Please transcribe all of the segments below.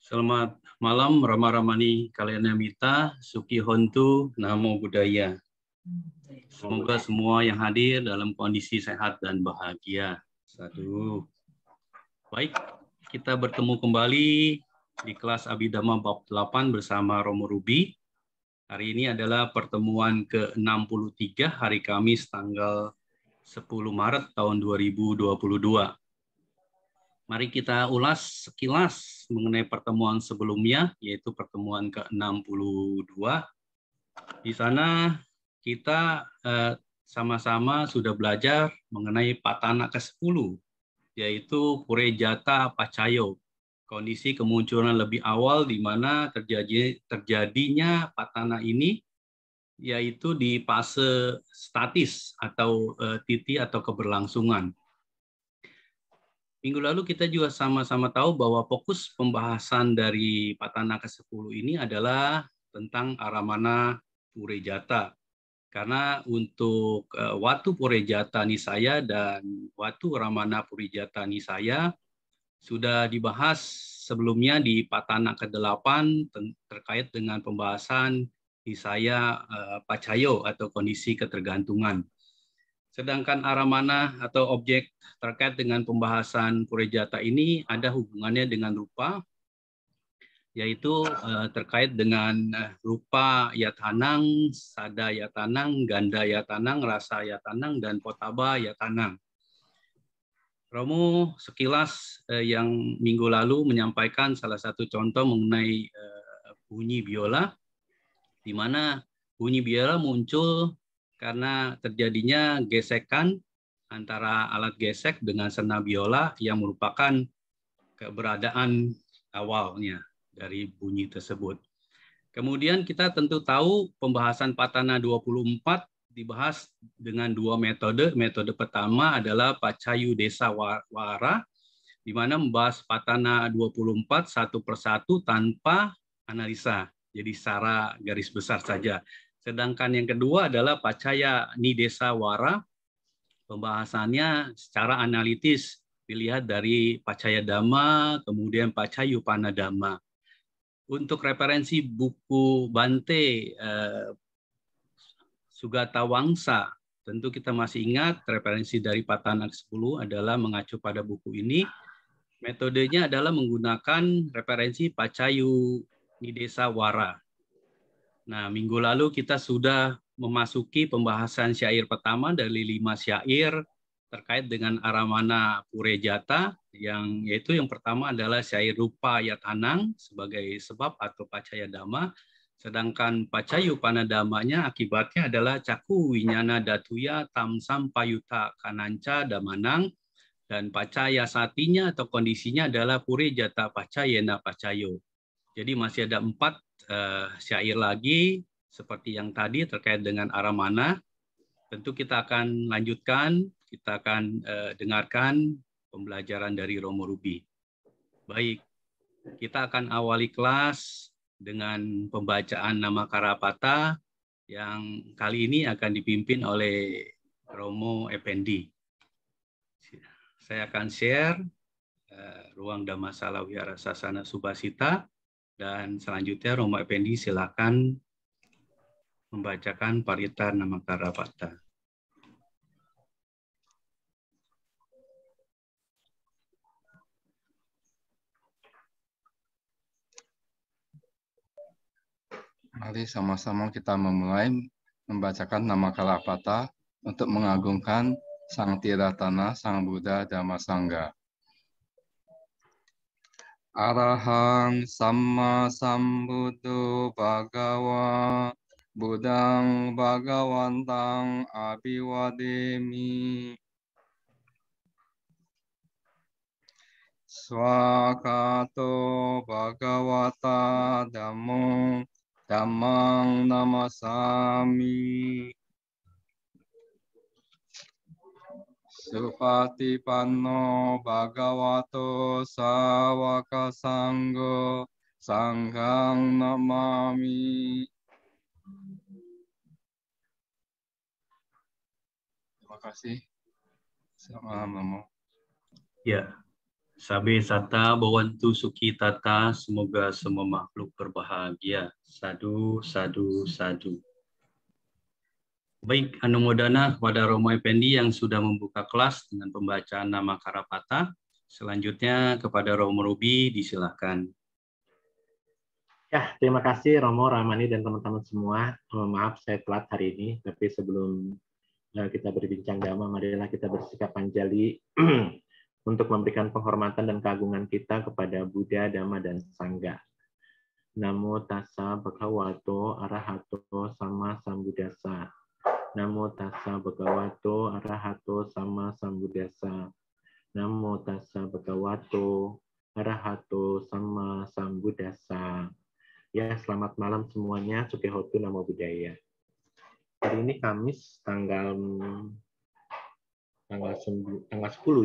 Selamat malam Rama Ramani Kalyanamita, Suki Hontu, Namo Buddhaya. Semoga semua yang hadir dalam kondisi sehat dan bahagia. Satu. Baik, kita bertemu kembali di kelas Abhidhamma bab 8 bersama Romo Ruby. Hari ini adalah pertemuan ke-63 hari Kamis tanggal 10 Maret tahun 2022. Mari kita ulas sekilas mengenai pertemuan sebelumnya, yaitu pertemuan ke-62. Di sana kita sama-sama sudah belajar mengenai patana ke-10, yaitu Purejata Pacayo, kondisi kemunculan lebih awal di mana terjadinya patana ini, yaitu di fase statis atau titi atau keberlangsungan. Minggu lalu kita juga sama-sama tahu bahwa fokus pembahasan dari patana ke-10 ini adalah tentang Aramana Purejata. Karena untuk Watu Purejata Nisaya dan Watu Ramana Purejata Nisaya sudah dibahas sebelumnya di patana ke-8 terkait dengan pembahasan Nisaya Pacayo atau kondisi ketergantungan. Sedangkan aramana atau objek terkait dengan pembahasan Purejata ini ada hubungannya dengan rupa, yaitu terkait dengan rupa yatanang, sada yatanang, ganda yatanang, rasa yatanang, dan potaba yatanang. Romo sekilas yang minggu lalu menyampaikan salah satu contoh mengenai bunyi biola, di mana bunyi biola muncul karena terjadinya gesekan antara alat gesek dengan sena biola yang merupakan keberadaan awalnya dari bunyi tersebut. Kemudian kita tentu tahu pembahasan patana 24 dibahas dengan dua metode. Metode pertama adalah Pacayu Desa Wara, di mana membahas patana 24 satu persatu tanpa analisa. Jadi secara garis besar saja. Sedangkan yang kedua adalah Pacaya Nidesa Wara, pembahasannya secara analitis, dilihat dari Pacaya Dhamma, kemudian Pacayu Panadhamma. Untuk referensi buku Bante Sugata Wangsa, tentu kita masih ingat referensi dari patana ke-10 adalah mengacu pada buku ini. Metodenya adalah menggunakan referensi Pacayu Nidesa Wara. Nah, minggu lalu kita sudah memasuki pembahasan syair pertama dari 5 syair terkait dengan Aramana Purejata, yaitu yang pertama adalah syair rupa yatanang sebagai sebab atau pacaya dhamma, sedangkan pacayu panadamanya akibatnya adalah caku winyana datuya tamsam payuta kananca damanang, dan pacaya satinya atau kondisinya adalah Purejata pacayena pacayo. Jadi masih ada 4 syair lagi seperti yang tadi terkait dengan aramana. Tentu kita akan lanjutkan, kita akan dengarkan pembelajaran dari Romo Ruby. Baik, kita akan awali kelas dengan pembacaan nama Karapata yang kali ini akan dipimpin oleh Romo Effendi. Saya akan share ruang Dhammasala Wihara Sasana Subhasita. Dan selanjutnya Romo Effendi silakan membacakan parita nama Karapata. Mari sama-sama kita memulai membacakan nama Karapata untuk mengagungkan Sang Tiratana, Sang Buddha, Dhamma Sangha. Arahang Samma Sambuddho Bhagawa Buddhang Bhagawantang Abhiwademi. Swakato Bhagavata Dhammo Dhammang namasami. Supatipanno Bhagavato Sawaka Sanggo Sanghang namami. Terima kasih. Selamat malam. Ya, Sabe sata bawantu suki tata, semoga semua makhluk berbahagia. Sadu, sadu, sadu. Baik, anumodana kepada Romo Effendi yang sudah membuka kelas dengan pembacaan nama Karapata. Selanjutnya kepada Romo Ruby, disilahkan. Ya, terima kasih Romo, Ramani, dan teman-teman semua. Maaf saya telat hari ini, tapi sebelum kita berbincang dhamma, marilah kita bersikap panjali untuk memberikan penghormatan dan keagungan kita kepada Buddha, Dhamma, dan Sangha. Namo tassa bhagavato arahato sama sambuddhassa. Namo tassa bhagavato arahato sama sambuddhassa. Namo tassa bhagavato arahato sama sambuddhassa. Ya, selamat malam semuanya. Sukihotu Namo Buddhaya. Hari ini Kamis tanggal 10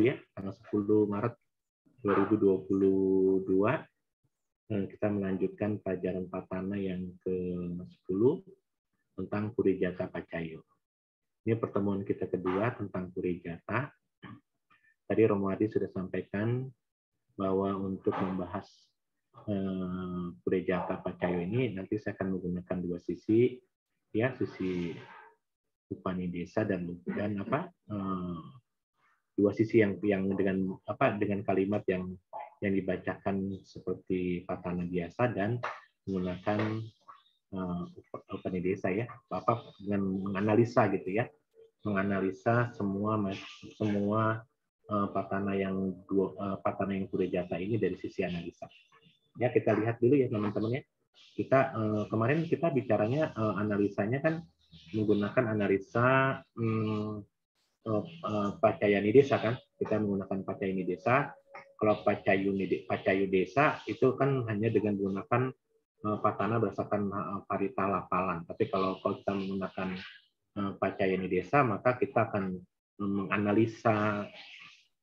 ya, tanggal 10 Maret 2022. Kita melanjutkan pelajaran Patana yang ke-10 tentang Purijata Pacayo. Ini pertemuan kita kedua tentang Purijata. Tadi Romo Adi sudah sampaikan bahwa untuk membahas Purijata Pacayo ini nanti saya akan menggunakan dua sisi, ya, sisi Upanidesa dan dua sisi yang dengan kalimat yang dibacakan seperti Patana biasa dan menggunakan Upanidesa, ya, dengan menganalisa gitu ya, menganalisa semua Patana yang Purijata ini dari sisi analisa. Ya, kita lihat dulu ya teman-teman ya. Kita kemarin kita bicaranya analisanya kan menggunakan analisa Pacayanidesa kan. Kita menggunakan Pacayanidesa. Kalau Pacayudesa itu kan hanya dengan menggunakan Patana berdasarkan parita lapalan. Tapi kalau kita menggunakan Pacayanidesa, maka kita akan menganalisa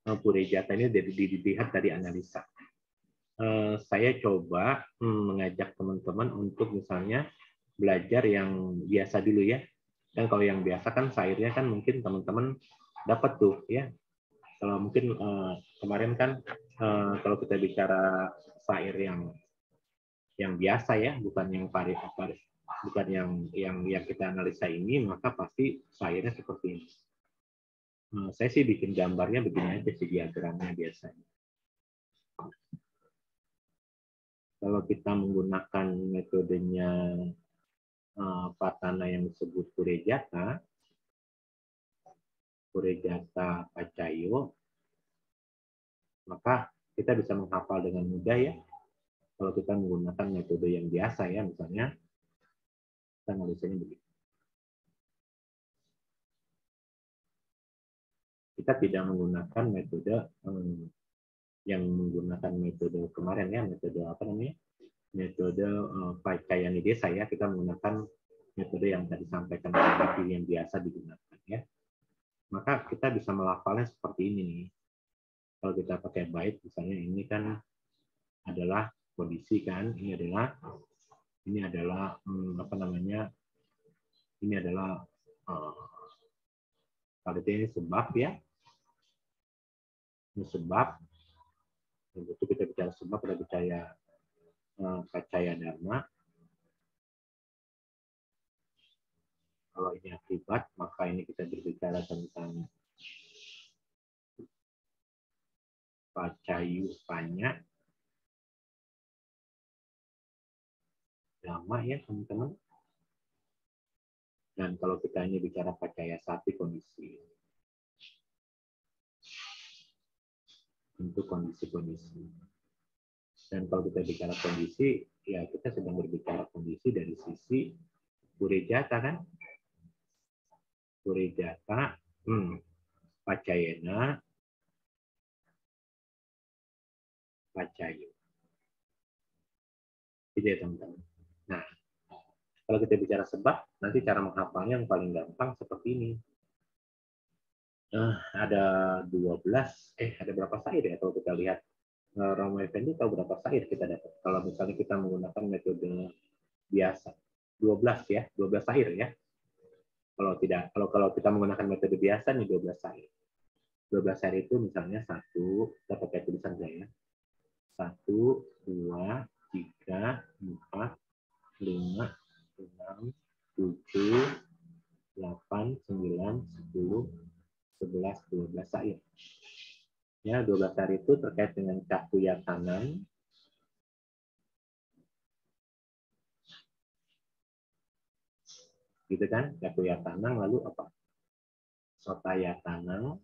Purijata ini dilihat dari analisa. Saya coba mengajak teman-teman untuk misalnya belajar yang biasa dulu ya. Dan kalau yang biasa kan sairnya kan mungkin teman-teman dapat tuh ya. Kalau mungkin kemarin kan kalau kita bicara sair yang biasa ya, bukan yang bukan yang kita analisa ini, maka pasti sairnya seperti ini. Saya sih bikin gambarnya begini aja sih, diagramnya biasanya. Kalau kita menggunakan metodenya Patana yang disebut Purijata Pacayo, maka kita bisa menghafal dengan mudah ya. Kalau kita menggunakan metode yang biasa ya, misalnya kita analisanya begitu. Kita tidak menggunakan metode yang menggunakan metode kemarin ya, metode apa namanya? Metode Pacayanidesa ya. Kita menggunakan metode yang tadi sampaikan tadi yang biasa digunakan ya. Maka kita bisa melafalnya seperti ini nih. Kalau kita pakai bait misalnya, ini kan adalah kondisi kan, ini adalah apa namanya? Ini adalah kalau ini sebab ya. Ini sebab. Begitu kita bicara sebab, kita bicara Pacaya Dharma. Kalau ini akibat, maka ini kita berbicara tentang Pacayupanya Dhamma ya teman-teman. Dan kalau kita ini bicara Pacaya Sati, kondisi. Untuk kondisi-kondisi. Dan kalau kita bicara kondisi, ya kita sedang berbicara kondisi dari sisi Purijata kan. Purijata, Pacayana, Pacayo. Gitu ya teman-teman. Nah, kalau kita bicara sebab, nanti cara menghafalnya yang paling gampang seperti ini. Ada 12, ada berapa sair ya kalau kita lihat. Romo Effendi tahu berapa sair kita dapat. Kalau misalnya kita menggunakan metode biasa. 12 ya, 12 sair ya. Kalau kita menggunakan metode biasa nih 12 sair. 12 hari itu misalnya 1, kita pakai tulisan saya. 1, 2, 3, 4, 5, 6, 7, 8, 9, 10, 11, 12 hari. Ya, 12 hari itu terkait dengan cakuya tanam. Gitu kan? Cakuya tanam, lalu apa? Sotaya tanam.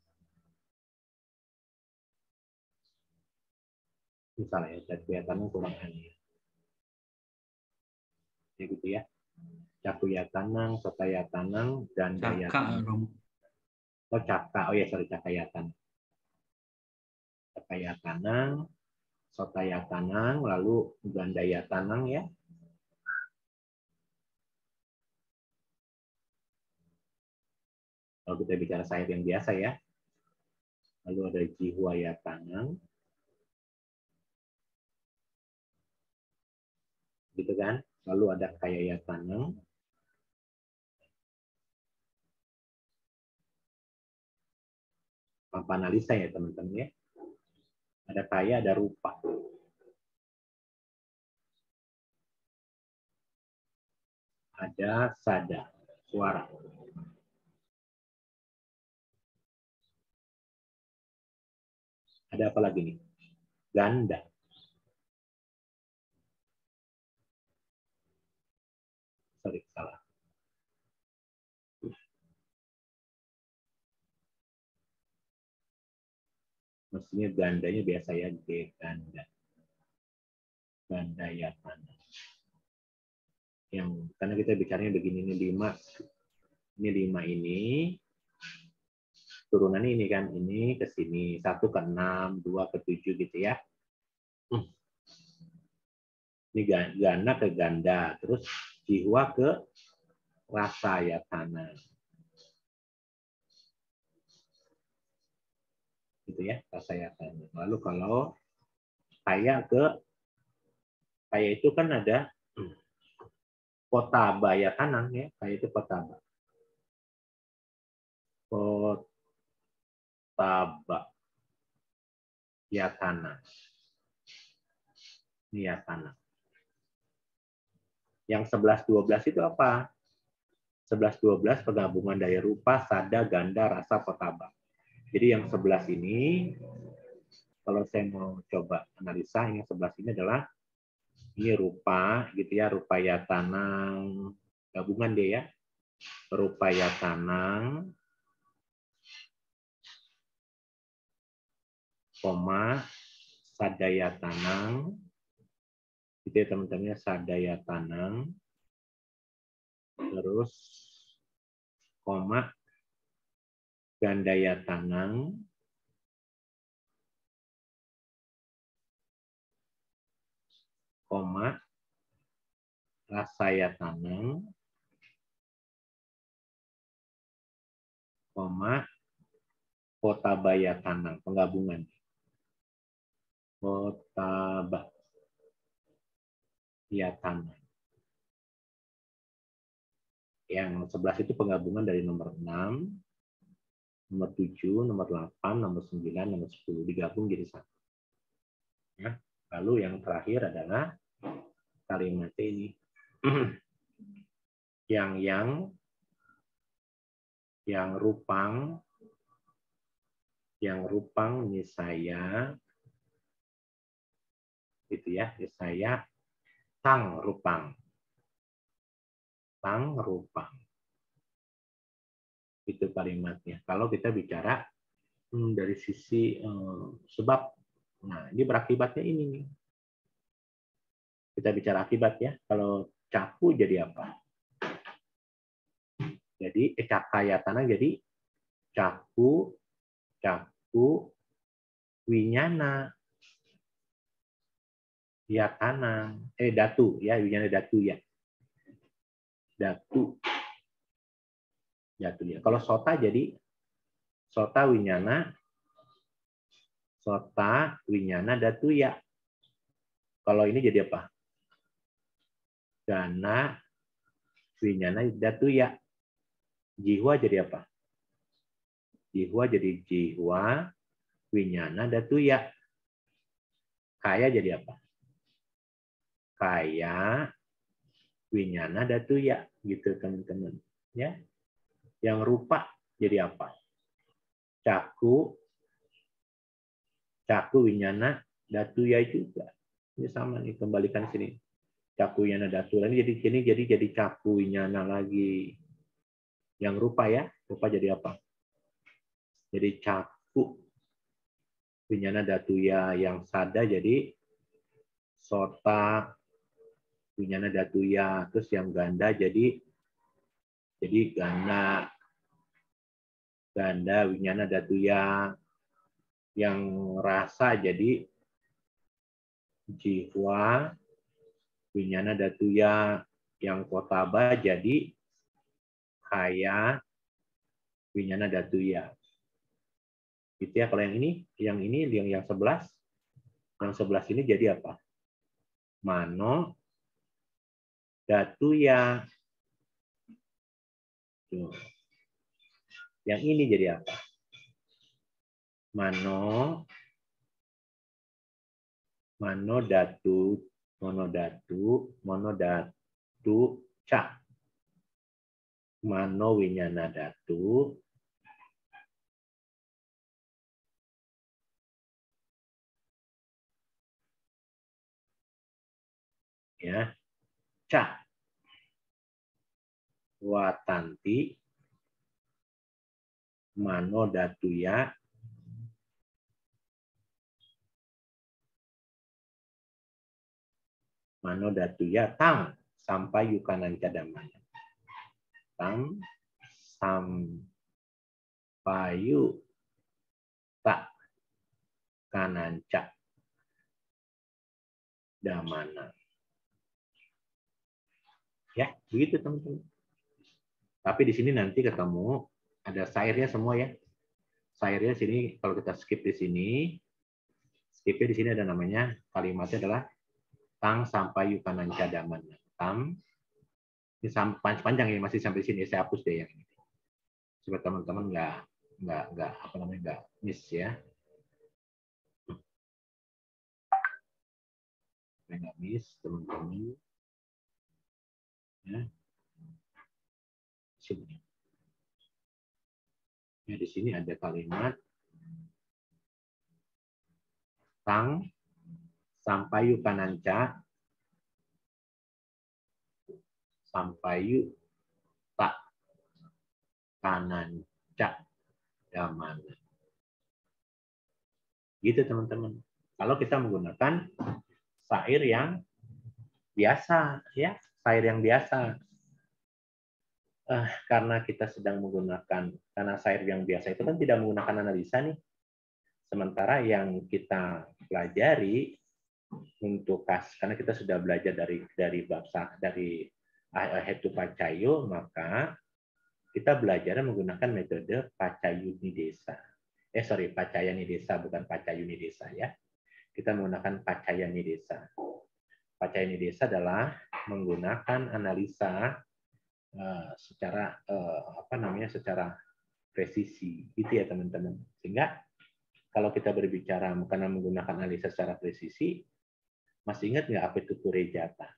Misalnya, cakuya tanam kurang aneh. Ya gitu ya. Cakuya tanam, sotaya tanam, dan daya tanam. Oh, caka. Oh ya, sorry, cakaya tanam. Cakaya tanam, sotaya tanam, lalu gandaya tanam ya. Kalau kita bicara sayap yang biasa ya. Lalu ada jiwaya tanam. Gitu kan? Lalu ada kayaya tanam. Tanpa analisa ya teman-teman ya. Ada kaya, ada rupa. Ada sada, suara. Ada apa lagi nih? Ganda. Sorry, salah. Maksudnya gandanya biasa ya, ganda. Gandaya tanam. Yang karena kita bicaranya begini, ini 5. Ini 5 ini. Turunannya ini kan, ini ke sini. 1 ke 6, 2 ke 7 gitu ya. Ini ganda ke ganda. Terus jiwa ke rasa ya tanah. Gitu ya, rasa ya tanah. Lalu kalau kaya itu kan ada kota baya tanah ya. Kaya itu kota ba. Kota ba. Ya tanah. Ini ya tanah. Yang 11-12 itu apa? 11-12 penggabungan daya rupa, sada, ganda, rasa, kotaba. Jadi yang 11 ini, kalau saya mau coba analisa, yang 11 ini adalah ini rupa, gitu ya, rupa ya tanang, gabungan dia ya, rupa ya tanang, koma, sadaya tanang, gitu ya teman-teman, sadaya tanang, terus koma, gandaya tanang, koma, rasaya tanang, koma, kotabaya tanang, penggabungan. Kotaba ya tanang. Yang 11 itu penggabungan dari nomor 6, nomor 7, nomor 8, nomor 9, nomor 10. Digabung jadi 1. Ya. Lalu yang terakhir adalah kalimat ini. yang rupang ini saya gitu ya, saya tang rupang itu kalimatnya. Kalau kita bicara dari sisi sebab, nah ini berakibatnya ini nih. Kita bicara akibat ya. Kalau caku jadi apa? Jadi cakaya tanah jadi caku winyana ya tanah. Datu ya, winyana datu ya. Datu ya. Kalau sota jadi sota winyana datu ya. Kalau ini jadi apa? Dana winyana datu ya. Jiwa jadi apa? Jihwa jadi jiwa, winyana datuya. Kaya jadi apa? Kaya, winyana datuya, gitu teman-teman. Ya, yang rupa jadi apa? Caku, winyana datuya juga. Ini sama nih, kembalikan sini. Caku winyana datuya ini jadi caku winyana lagi. Yang rupa ya, rupa jadi apa? Jadi caku winyana datuya, yang sada jadi sota winyana datuya, terus yang ganda jadi ganda winyana datuya, yang rasa jadi jiwa winyana datuya, yang kotaba jadi kaya winyana datuya. Gitu ya. Kalau yang ini yang 11 ini jadi apa? Mano datuya. Tuh. Yang ini jadi apa? Mano datu ca. Mano winyana datu ya, ca. Watanti mano datuya tam sampai yukananca damanya. Tam sampayu tak kananca damana. Ya, begitu teman-teman. Tapi di sini nanti ketemu ada sairnya semua ya. Sairnya sini kalau kita skip di sini, skipnya di sini ada namanya, kalimatnya adalah tang sampai yukananca damana. Tam ini panjang ya, masih sampai sini, saya hapus deh yang ini supaya teman-teman nggak miss ya, nggak miss teman-teman ya. Sini ya, di sini ada kalimat tang sampai yukananca sampai tak kananca damana. Gitu teman-teman. Kalau kita menggunakan sair yang biasa ya, sair yang biasa. Karena kita sedang menggunakan, karena sair yang biasa itu kan tidak menggunakan analisa nih. Sementara yang kita pelajari untuk karena kita sudah belajar dari Hetu Pacayo, maka kita belajar menggunakan metode Pacayuni Desa. Pacayani Desa, bukan Pacayuni Desa ya. Kita menggunakan Pacayani Desa. Pacayani Desa adalah menggunakan analisa secara secara presisi, gitu ya teman-teman. Sehingga kalau kita berbicara karena menggunakan analisa secara presisi, masih ingat nggak apa itu Purejata?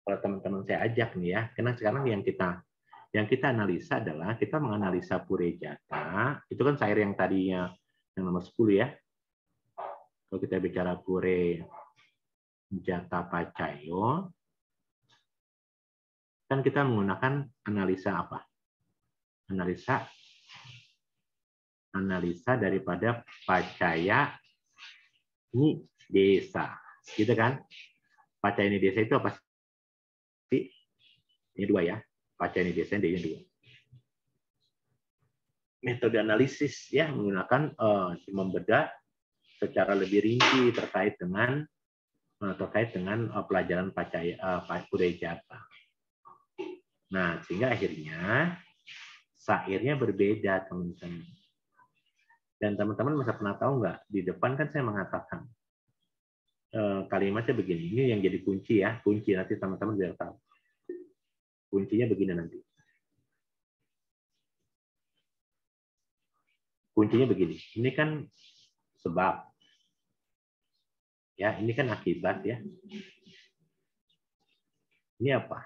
Kalau teman-teman saya ajak nih ya, karena sekarang yang kita analisa adalah kita menganalisa Purejata, itu kan sair yang tadinya yang nomor 10 ya. Kalau kita bicara Purejata Pacayo, kan kita menggunakan analisa apa? Analisa daripada Pacaya ini desa, gitu kan? Pacaya ini desa itu apa sih? Ini 2 ya. Pacaya ini desa ini 2. Metode analisis ya, menggunakan membedah secara lebih rinci terkait dengan pelajaran Purejata. Nah, sehingga akhirnya sairnya berbeda, teman-teman. Dan teman-teman masa pernah tahu nggak? Di depan kan saya mengatakan kalimatnya begini. Ini yang jadi kunci ya. Kunci nanti teman-teman biar tahu. Kuncinya begini nanti. kuncinya begini. Ini kan sebab. Ya, ini kan akibat ya. Ini apa?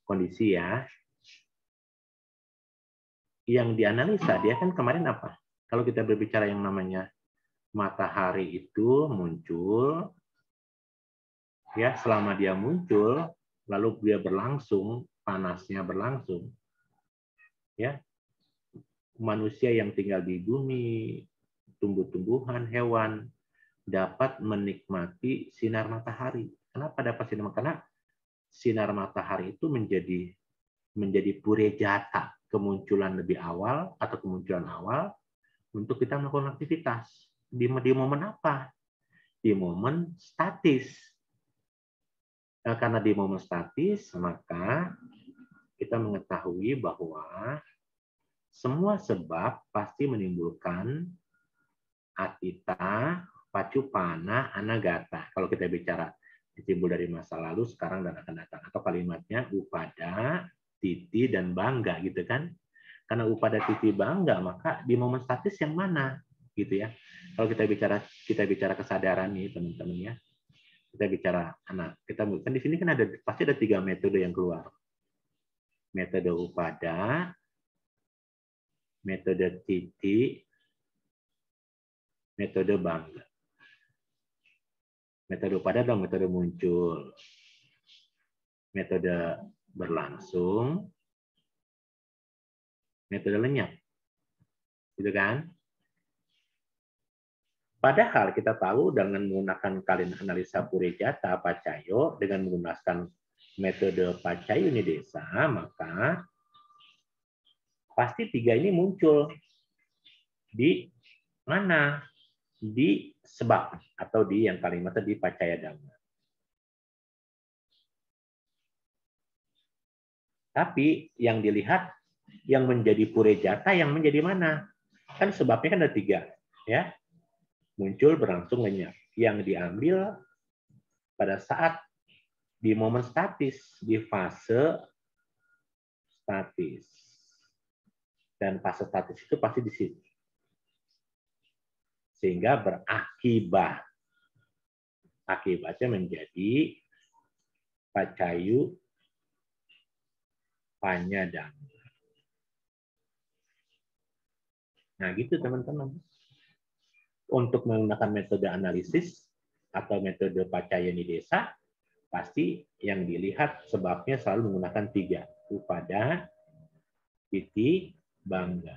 Kondisi ya. Yang dianalisa dia kan kemarin apa? Kalau kita berbicara yang namanya matahari itu muncul, ya selama dia muncul, lalu dia berlangsung, panasnya berlangsung, ya manusia yang tinggal di bumi, tumbuh-tumbuhan, hewan dapat menikmati sinar matahari. Kenapa dapat sinar? Karena sinar matahari itu menjadi purejata, kemunculan lebih awal atau kemunculan awal untuk kita melakukan aktivitas. Di momen apa? Di momen statis. Nah, karena di momen statis, maka kita mengetahui bahwa semua sebab pasti menimbulkan atita, pacupana, anagata. Kalau kita bicara timbul dari masa lalu, sekarang, dan akan datang. Atau kalimatnya upada, titi, dan bangga, gitu kan? Karena upada, titi, bangga, maka di momen statis yang mana? Gitu ya. Kalau kita bicara kesadaran nih, teman-teman ya. Kita bicara anak. Kita kan di sini kan pasti ada 3 metode yang keluar. Metode upada, metode titi, metode bangga. Metode upada adalah metode muncul. Metode berlangsung, metode lenyap. Gitu kan? Padahal kita tahu dengan menggunakan kalian analisa purejata pacayo, dengan menggunakan metode pacayo nidesa, maka pasti 3 ini muncul di mana? Di sebab, atau di yang kalimatnya di pacaya dhamma. Tapi yang dilihat, yang menjadi purejata, yang menjadi mana? Kan sebabnya kan ada 3, ya. Muncul, berlangsung, lenyap. Yang diambil pada saat di momen statis, di fase statis. Dan fase statis itu pasti di sini. Sehingga berakibat. Akibatnya menjadi pacayu panyadhamma. Nah, gitu teman-teman. Untuk menggunakan metode analisis atau metode pacaya nidesa, pasti yang dilihat sebabnya selalu menggunakan 3. Upada, titi, bangga.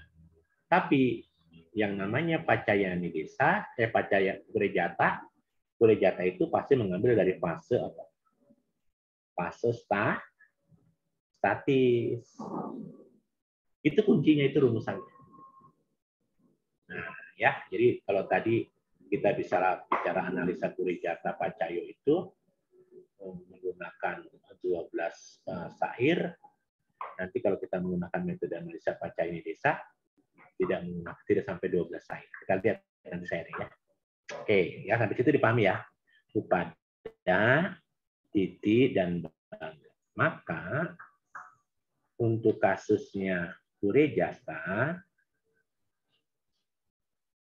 Tapi yang namanya pacaya nidesa, pacaya purejata itu pasti mengambil dari fase apa? Fase statis. Itu kuncinya, itu rumusannya. Nah, ya, jadi kalau tadi kita bicara analisa purejata pacayo itu menggunakan 12 syair. Nanti kalau kita menggunakan metode analisa pacayo nidesa, tidak sampai 12 syair. Kita lihat nanti syairnya ya. Oke, ya sampai situ dipahami ya. Upada, titi, dan bangga. Maka untuk kasusnya purejata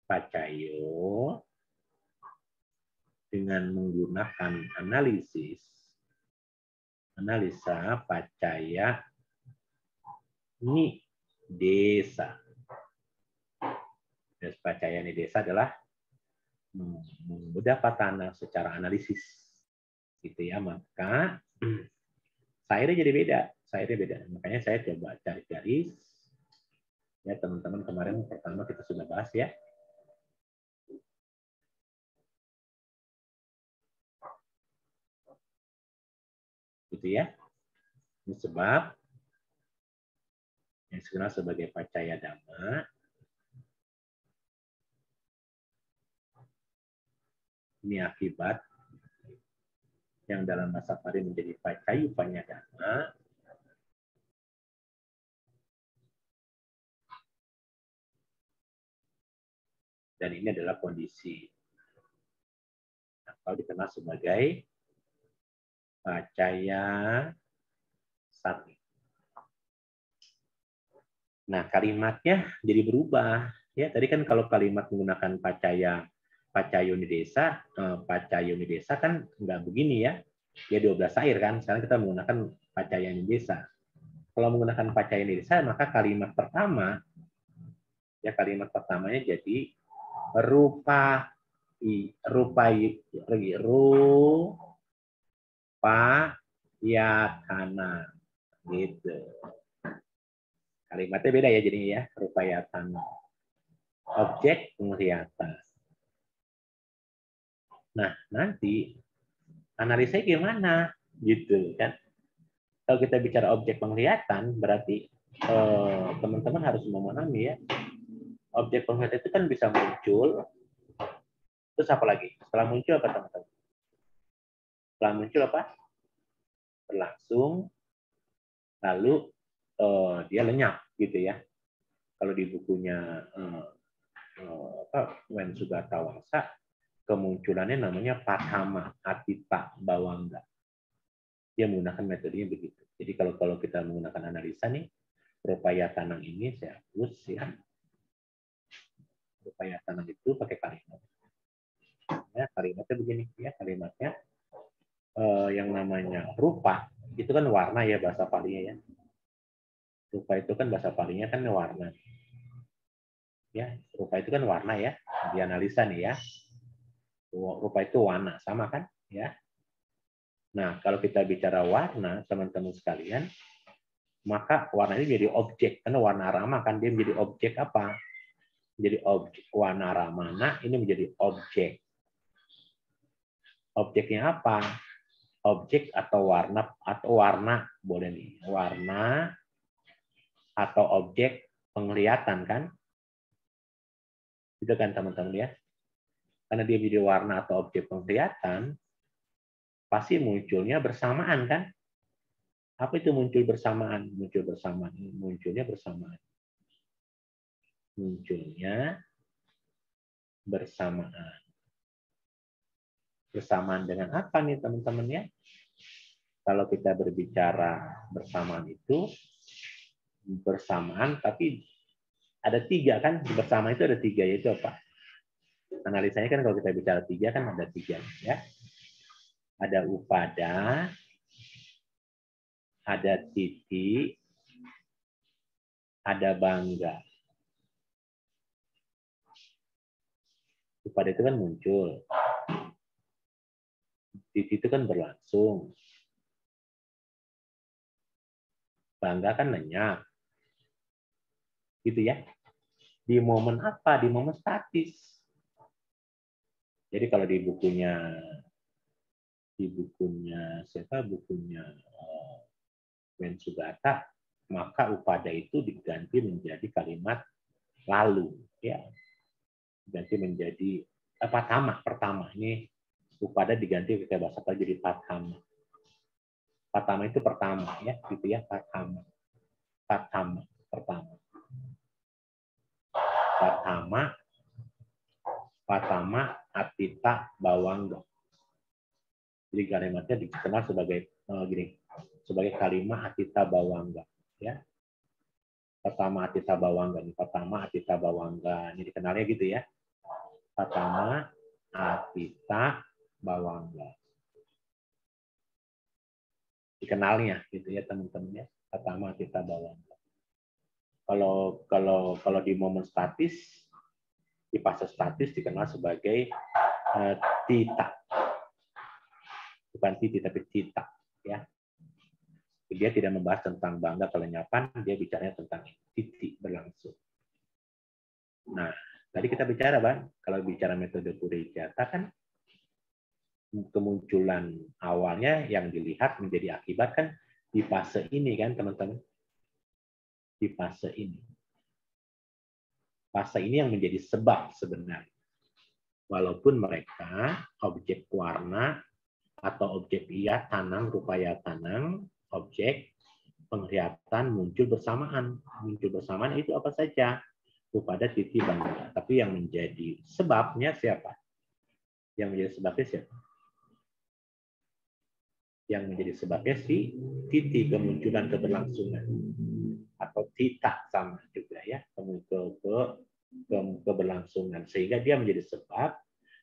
pacayo dengan menggunakan analisa pacaya nidesa. Dan pacaya nidesa adalah mudah patana secara analisis, gitu ya. Maka syairnya jadi beda, Makanya saya coba cari garis. Ya teman-teman, kemarin pertama kita sudah bahas ya. Gitu ya. Ini sebab yang dikenal sebagai pacaya dhamma. Ini akibat yang dalam bahasa Pali menjadi pacayu panyadhamma. Dan ini adalah kondisi atau dikenal sebagai pacaya sati. Nah, kalimatnya jadi berubah. Ya, tadi kan kalau kalimat menggunakan pacayoni desa kan nggak begini ya. Dia 12 air kan. Sekarang kita menggunakan pacayoni desa. Kalau menggunakan pacayoni desa, maka kalimat pertamanya jadi rupayatana gitu. Kalimatnya beda ya jadinya ya, rupayatana. Objek penglihatan. Nah, nanti analisanya gimana? Gitu kan. Kalau kita bicara objek penglihatan, berarti teman-teman harus memahami ya, objek penglihatan itu kan bisa muncul. Terus apa lagi? Setelah muncul apa teman-teman? Setelah muncul apa? Berlangsung, lalu dia lenyap gitu ya. Kalau di bukunya Wen Sugata Wangsa, kemunculannya namanya Pathama Atita Bawangga. Dia menggunakan metodenya begitu. Jadi kalau kita menggunakan analisa nih, rupayatana ini saya hapus ya. Rupayatana itu pakai kalimat. Ya, kalimatnya begini ya, kalimatnya yang namanya rupa itu kan warna ya bahasa Palinya ya. Rupa itu kan bahasa Palinya kan warna. Ya, rupa itu kan warna ya. Dianalisa nih ya. Rupa itu warna, sama kan? Ya. Nah, kalau kita bicara warna, teman-teman sekalian, maka warna ini jadi objek. Karena warna rama kan dia menjadi objek apa? Jadi objek. Warna ramana ini menjadi objek. Objeknya apa? Objek atau warna boleh nih. Warna atau objek penglihatan kan? Itu kan teman-teman ya. Karena dia menjadi warna atau objek penglihatan, pasti munculnya bersamaan kan? Apa itu muncul bersamaan? Munculnya bersamaan. Munculnya bersamaan. Bersamaan dengan apa nih teman-teman ya? Kalau kita berbicara bersamaan itu bersamaan, tapi ada 3 kan? Bersamaan itu ada 3, yaitu apa? Analisanya kan kalau kita bicara 3 kan ada 3 ya. Ada upada, ada titi, ada bangga. Upada itu kan muncul. Titi itu kan berlangsung. Bangga kan lenyap. Gitu ya. Di momen apa? Di momen statis. Jadi kalau di bukunya siapa? Bukunya Wen Sugata, maka upada itu diganti menjadi kalimat lalu, ya. Diganti menjadi pertama. Ini upada diganti ke bahasa Pali jadi pathama. Pathama itu pertama, ya, gitu ya, pathama. Pathama pertama. Pathama atita bawangga. Jadi kalimatnya dikenal sebagai sebagai kalimat atita bawangga, ya. Pertama atita bawangga, pertama atita bawangga, ini dikenalnya gitu ya. Pertama atita bawangga. Dikenalnya gitu ya teman-teman ya. Pertama atita bawangga. Kalau di momen statis, di fase statis dikenal sebagai tita. Bukan titi tapi tita, ya. Dia tidak membahas tentang bangga kelenyapan, dia bicaranya tentang titik berlangsung. Nah, tadi kita bicara, Bang, kalau bicara metode Purejata kan kemunculan awalnya yang dilihat menjadi akibat kan di fase ini kan, teman-teman. Di fase ini. Fase ini yang menjadi sebab sebenarnya. Walaupun mereka objek warna atau objek rupaya tanang, objek penglihatan muncul bersamaan. Muncul bersamaan itu apa saja? Upada titi bangga. Tapi yang menjadi sebabnya siapa? Yang menjadi sebabnya siapa? Yang menjadi sebabnya si titi, kemunculan keberlangsungan. atau tidak sama juga ya keberlangsungan, sehingga dia menjadi sebab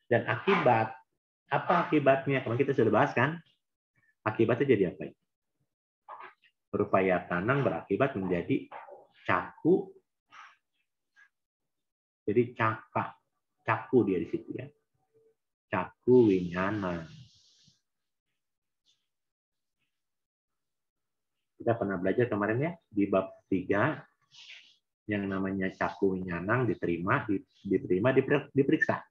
dan akibat. Apa akibatnya? Kemarin kita sudah bahas kan? Akibatnya jadi apa? Rupaya tanang berakibat menjadi caku. Jadi caku dia di situ ya. Caku winyana. Kita pernah belajar kemarin ya di bab 3 yang namanya caku winyanang diterima, diperiksa.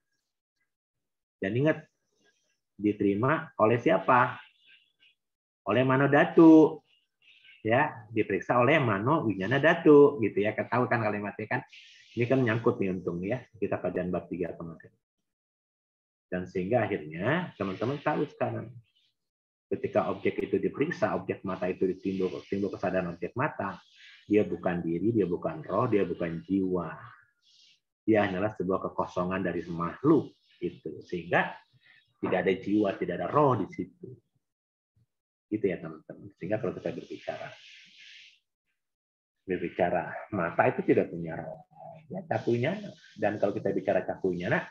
Dan ingat, diterima oleh siapa? Oleh Mano Datu. Ya, diperiksa oleh Mano Winyana Datu gitu ya. Ketahui kan kalimatnya kan? Ini kan nyangkut nih untung ya. Kita kajian bab 3 kemarin. Dan sehingga akhirnya teman-teman tahu sekarang ketika objek itu diperiksa, objek mata itu timbul kesadaran objek mata, dia bukan diri, dia bukan roh, dia bukan jiwa. Dia hanyalah sebuah kekosongan dari makhluk itu. Sehingga tidak ada jiwa, tidak ada roh di situ. Gitu ya teman-teman. Sehingga kalau kita berbicara mata itu tidak punya roh. Ya, caku winyana. Dan kalau kita bicara caku winyana,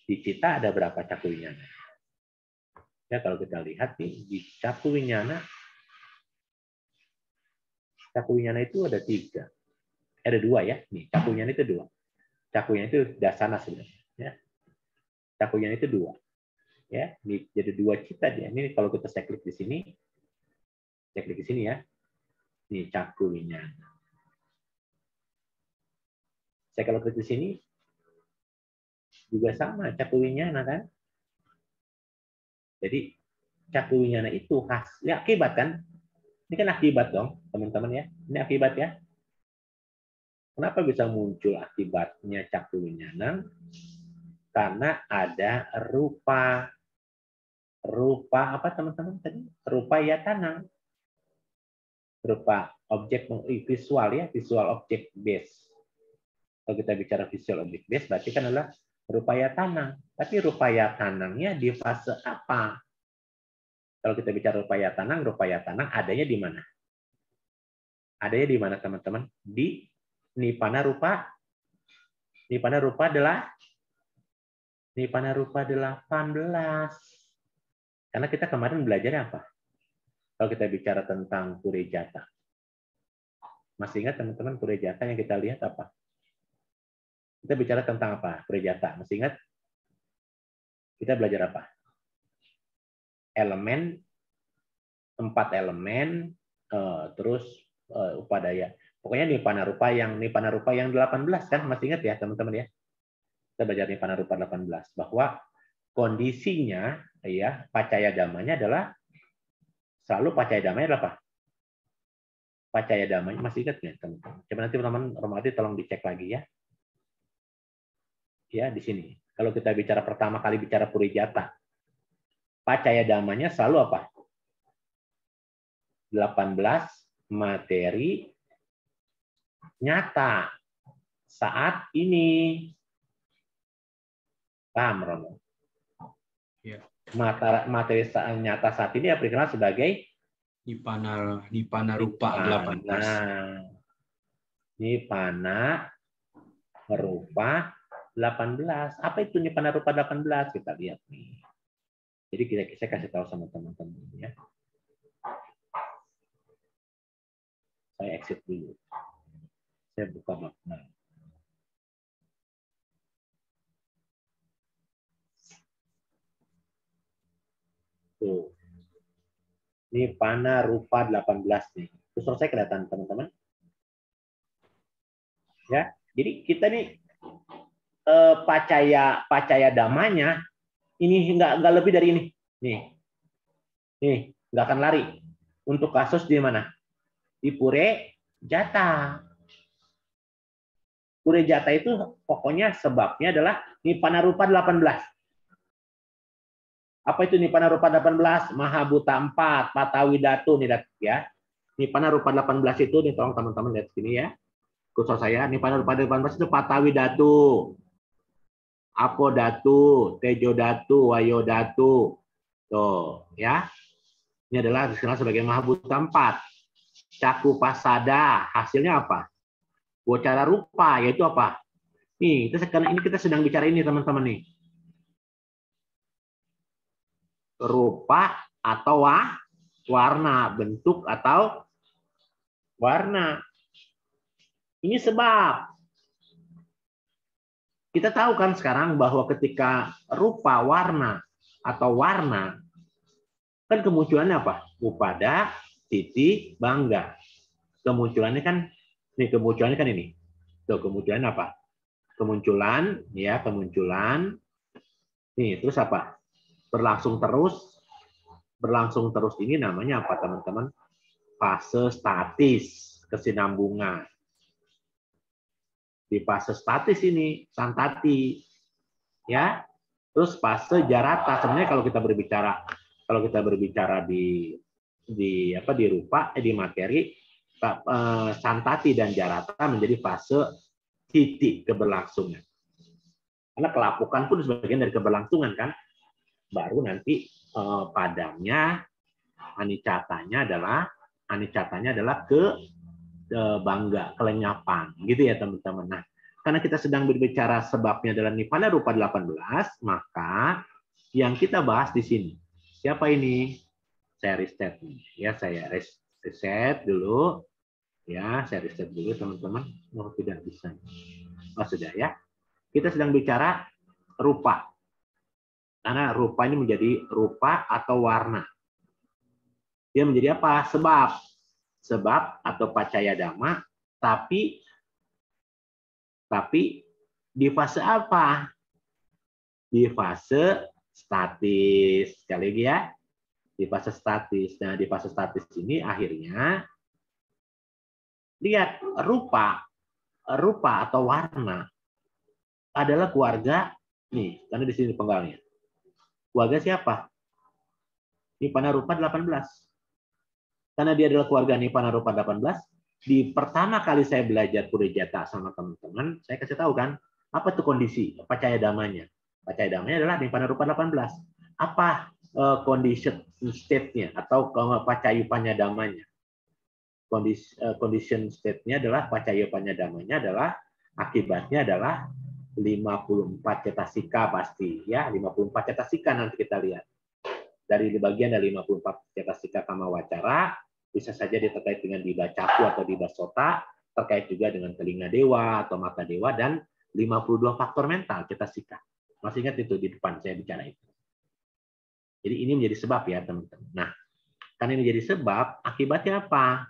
di kita ada berapa caku winyana? Ya, kalau kita lihat nih, di caku winyana itu ada 3. Ada 2 ya. Nih, caku winyana itu 2. Caku winyana itu dasana sebenarnya. Ya. Caku winyana itu 2. Ya, ini jadi 2 cita dia. Ini kalau kita saya klik di sini ya. Ini caku winyana. Saya kalau klik di sini juga sama caku winyana kan. Jadi caku winyana itu hasil akibat kan? Ini kan akibat dong, teman-teman ya. Ini akibat ya. Kenapa bisa muncul akibatnya caku winyana? Karena ada rupa apa teman-teman tadi? Rupa ya tanang. Berupa objek visual ya, visual object base. Kalau kita bicara visual object base berarti kan adalah rupaya tanang. Tapi rupaya tanangnya di fase apa? Kalau kita bicara rupaya tanang adanya di mana? Adanya di mana teman-teman? Di nipana rupa. Nipana rupa adalah 18. Karena kita kemarin belajar apa? Kalau kita bicara tentang Purejata. Masih ingat teman-teman Purejata yang kita lihat apa? Kita bicara tentang apa? Purejata. Masih ingat? Kita belajar apa? Elemen, 4 elemen, terus upadaya. Pokoknya nipana rupa yang 18 kan? Masih ingat ya teman-teman ya? Kita belajar nipana rupa 18 bahwa kondisinya ya pacaya damanya adalah selalu pacaya damanya adalah apa? Pacaya damanya masih ingat nggak teman-teman? Coba nanti teman-teman Romati tolong dicek lagi ya. Ya di sini. Kalau kita bicara pertama kali bicara Purijata, pacaya damanya selalu apa? 18 materi nyata saat ini. Paham, Romo? Ya. Materi nyata saat ini dikenal sebagai Nipana rupa 18. Nah, Nipana rupa 18. Apa itu nipana rupa 18? Kita lihat nih. Jadi saya kasih tahu sama teman-teman ya. Saya exit dulu. Saya buka makna. Tuh. Nipana rupa 18 nih. Terus selesai kelihatan teman-teman. Ya, jadi kita nih pacaya damanya ini nggak lebih dari ini. Nih nggak akan lari. Untuk kasus di mana? Di Purejata. Purejata itu pokoknya sebabnya adalah nipana rupa 18. Apa itu nipana rupa 18? Mahabhuta 4, Patawidatu nih ya. Nipana rupa 18 itu nih tolong teman-teman lihat sini ya. Khusus saya nipana rupa 18 itu Patawidatu. Apodatu, Tejodatu, Wayodatu. Tuh, ya. Ini adalah dikenal sebagai Mahabhuta 4. caku pasada, hasilnya apa? Wacara rupa, yaitu apa? Nih, kita sedang bicara ini teman-teman nih. Rupa atau warna, bentuk atau warna. Ini sebab. Kita tahu kan sekarang bahwa ketika rupa, warna, atau warna, kan kemunculannya apa? Upada, titi, bangga. Kemunculannya kan ini. Tuh, kemunculan apa? Kemunculan, ya, kemunculan. Nih, terus apa? Berlangsung terus. Berlangsung terus ini namanya apa, teman-teman? Fase statis, kesinambungan. Di fase statis ini, santati. Ya. Terus fase jarata. Sebenarnya kalau kita berbicara di rupa, di materi, santati dan jarata menjadi fase titik keberlangsungan. Karena kelapukan pun sebagian dari keberlangsungan kan. Baru nanti padamnya, anicatanya adalah bangga, kelenyapan, gitu ya teman-teman. Nah, karena kita sedang berbicara sebabnya adalah Nibbana rupa 18, maka yang kita bahas di sini siapa ini? Saya riset ya, saya riset dulu. Ya, saya riset dulu teman-teman. Oh, tidak bisa. Oh, sudah ya. Kita sedang bicara rupa. Karena rupa ini menjadi rupa atau warna. Dia menjadi apa? Sebab atau pacaya dhamma, tapi di fase apa? Di fase statis. Sekali lagi ya. Di fase statis. Nah, di fase statis ini akhirnya lihat rupa atau warna adalah keluarga nih, karena di sini penggalnya. Keluarga siapa? Nibbana rupa 18. Karena dia adalah keluarga Nibbana rupa 18, di pertama kali saya belajar Purejata sama teman-teman, saya kasih tahu kan, apa itu kondisi pacaya dhammanya? Pacaya dhammanya adalah Nibbana rupa 18. Apa condition state-nya atau pacayupanya dhammanya? Condition state-nya adalah pacayupanya dhammanya adalah akibatnya adalah 54 cetasika pasti ya, 54 cetasika nanti kita lihat. Dari bagian dari 54 cetasika kama wacara, bisa saja terkait dengan dibacaku atau dibasota, terkait juga dengan telinga dewa atau mata dewa, dan 52 faktor mental cetasika. Masih ingat itu di depan saya bicara itu. Jadi ini menjadi sebab ya teman-teman. Nah, karena ini jadi sebab, akibatnya apa?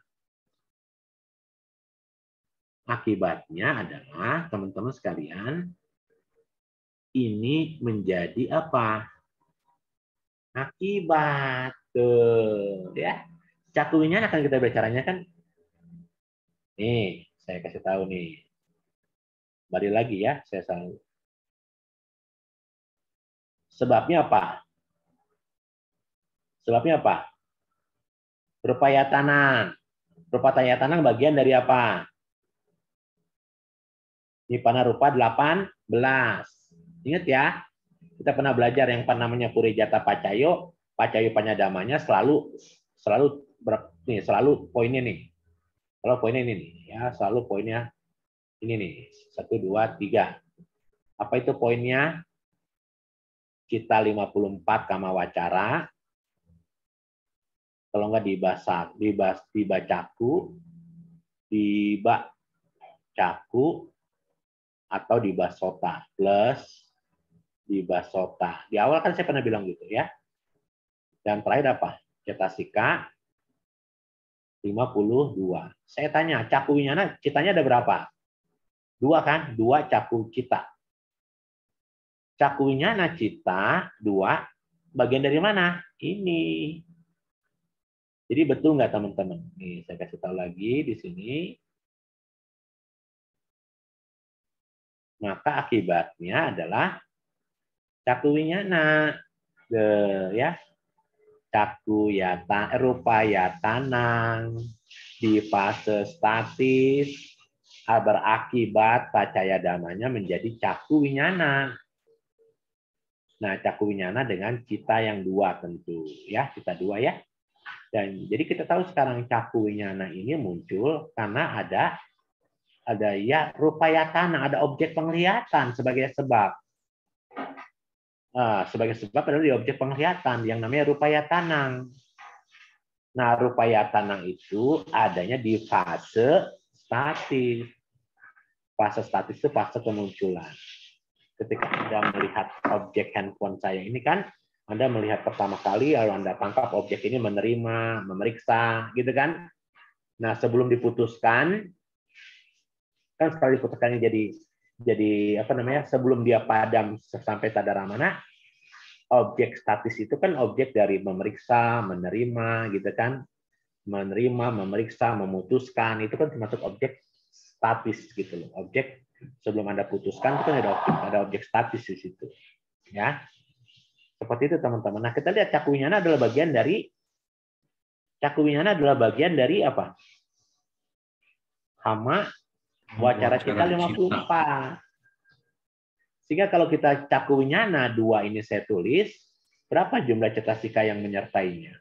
Akibatnya adalah teman-teman sekalian, ini menjadi apa? Akibat. Tuh, ya. Cakuwinya akan kita bicaranya kan. Nih, saya kasih tahu nih. Balik lagi ya, saya selalu. Sebabnya apa? Sebabnya apa? Rupa yatanan. Rupa yatanan bagian dari apa? Nibbana rupa 18. Ingat ya, kita pernah belajar yang namanya Purejata Pacayo, Pacayupanya dhammanya selalu poinnya nih. Kalau poinnya ini nih, ya selalu poinnya ini nih, 1, 2, 3. Apa itu poinnya? Cita 54 kama wacara. Kalau nggak dibacaku, atau dibasota plus dibasota. Di awal kan saya pernah bilang gitu ya. Dan terakhir apa? Cetasika 52. Saya tanya, caku winyana citanya ada berapa? 2 kan? 2 caku cita. Caku winyana cita 2 bagian dari mana? Ini. Jadi betul nggak teman-teman? Nih saya kasih tahu lagi di sini. Maka akibatnya adalah caku winyana, ya, caku yata, rupa yatanang di fase statis berakibat pacaya dhammanya menjadi caku winyana. Nah, caku winyana dengan cita yang 2 tentu, ya, cita 2 ya. Dan jadi kita tahu sekarang caku winyana ini muncul karena ada ya rupayatana, ada objek penglihatan sebagai sebab. Sebagai sebab adalah di objek penglihatan yang namanya rupayatanang. Nah, rupayatanang itu adanya di fase statis. Fase statis itu fase kemunculan. Ketika Anda melihat objek handphone saya ini kan, Anda melihat pertama kali, lalu Anda tangkap objek ini menerima, memeriksa, gitu kan? Nah, sebelum diputuskan, kan setelah diputuskannya jadi apa namanya? Sebelum dia padam sampai sadara mana, objek statis itu kan objek dari memeriksa, menerima, gitu kan? Menerima, memeriksa, memutuskan, itu kan termasuk objek statis gitu loh. Objek sebelum Anda putuskan itu kan ada objek statis di situ. Ya. Seperti itu teman-teman. Nah, kita lihat caku winyana adalah bagian dari apa? Hama wacara cita 54. Sehingga kalau kita caku winyana 2 ini saya tulis, berapa jumlah cetasika yang menyertainya?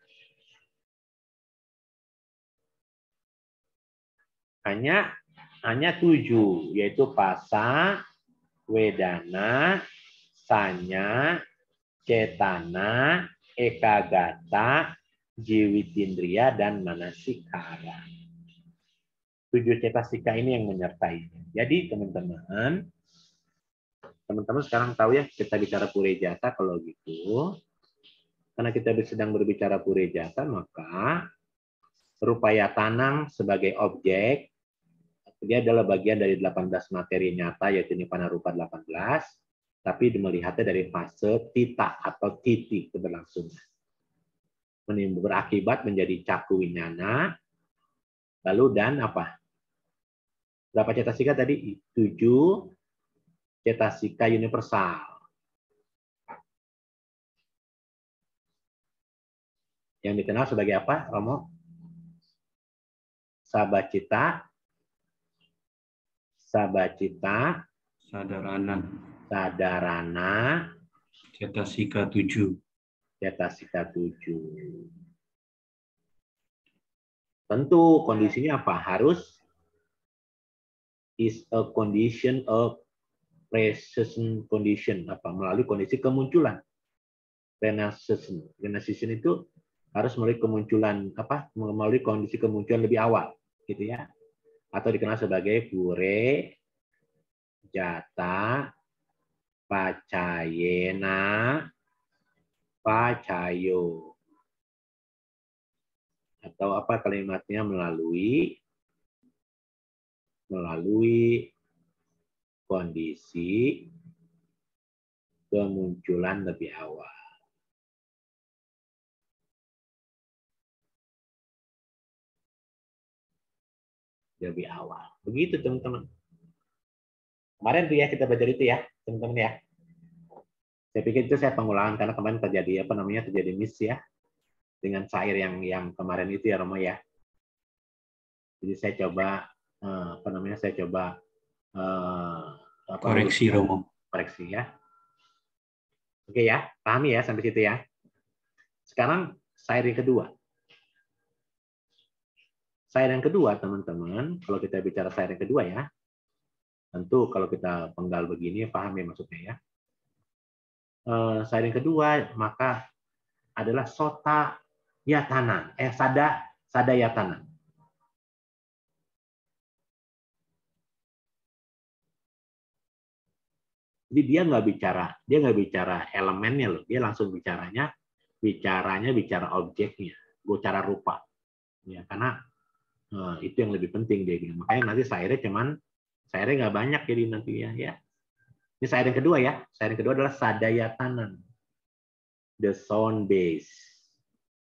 Hanya 7, yaitu pasa, wedana, sanya, cetana, ekagata, jiwitindria, dan manasikara. 7 cetasika ini yang menyertainya. Jadi teman-teman sekarang tahu ya kita bicara purejata kalau gitu. Karena kita sedang berbicara purejata, maka rupayatanang sebagai objek, dia adalah bagian dari 18 materi nyata, yaitu nipana rupa 18, tapi melihatnya dari fase tita atau titi keberlangsungan. Berakibat menjadi caku winyana, lalu dan apa? Berapa cetasika tadi? 7 cetasika universal. Yang dikenal sebagai apa, Romo? Sabacita, sadarana, cetasika 7. Tentu kondisinya apa? Harus is a condition of present condition, melalui kondisi kemunculan. Renaissance itu harus melalui kemunculan melalui kondisi kemunculan lebih awal, gitu ya. Atau dikenal sebagai pure jata pacayena pacayo. Atau kalimatnya melalui kondisi kemunculan lebih awal. Lebih awal. Begitu teman-teman. Kemarin tuh ya kita belajar itu ya, teman-teman ya. Saya pikir itu saya pengulangan karena kemarin terjadi terjadi miss ya dengan cair yang kemarin itu ya Romo ya. Jadi saya coba koreksi Romo. Koreksi ya. Oke ya, pahami ya sampai situ ya. Sekarang cair yang kedua. Cair yang kedua, teman-teman, kalau kita bicara cair yang kedua ya, tentu kalau kita penggal begini, paham ya maksudnya ya. Cair yang kedua, maka adalah sota yatana, sada yatana. Jadi dia nggak bicara elemennya loh, dia langsung bicara objeknya, bicara rupa. Ya, karena itu yang lebih penting dia bilang. Makanya nanti cairnya nggak banyak jadi nanti ya. Ini cair yang kedua ya. Cair yang kedua adalah sadayatana, the sound base,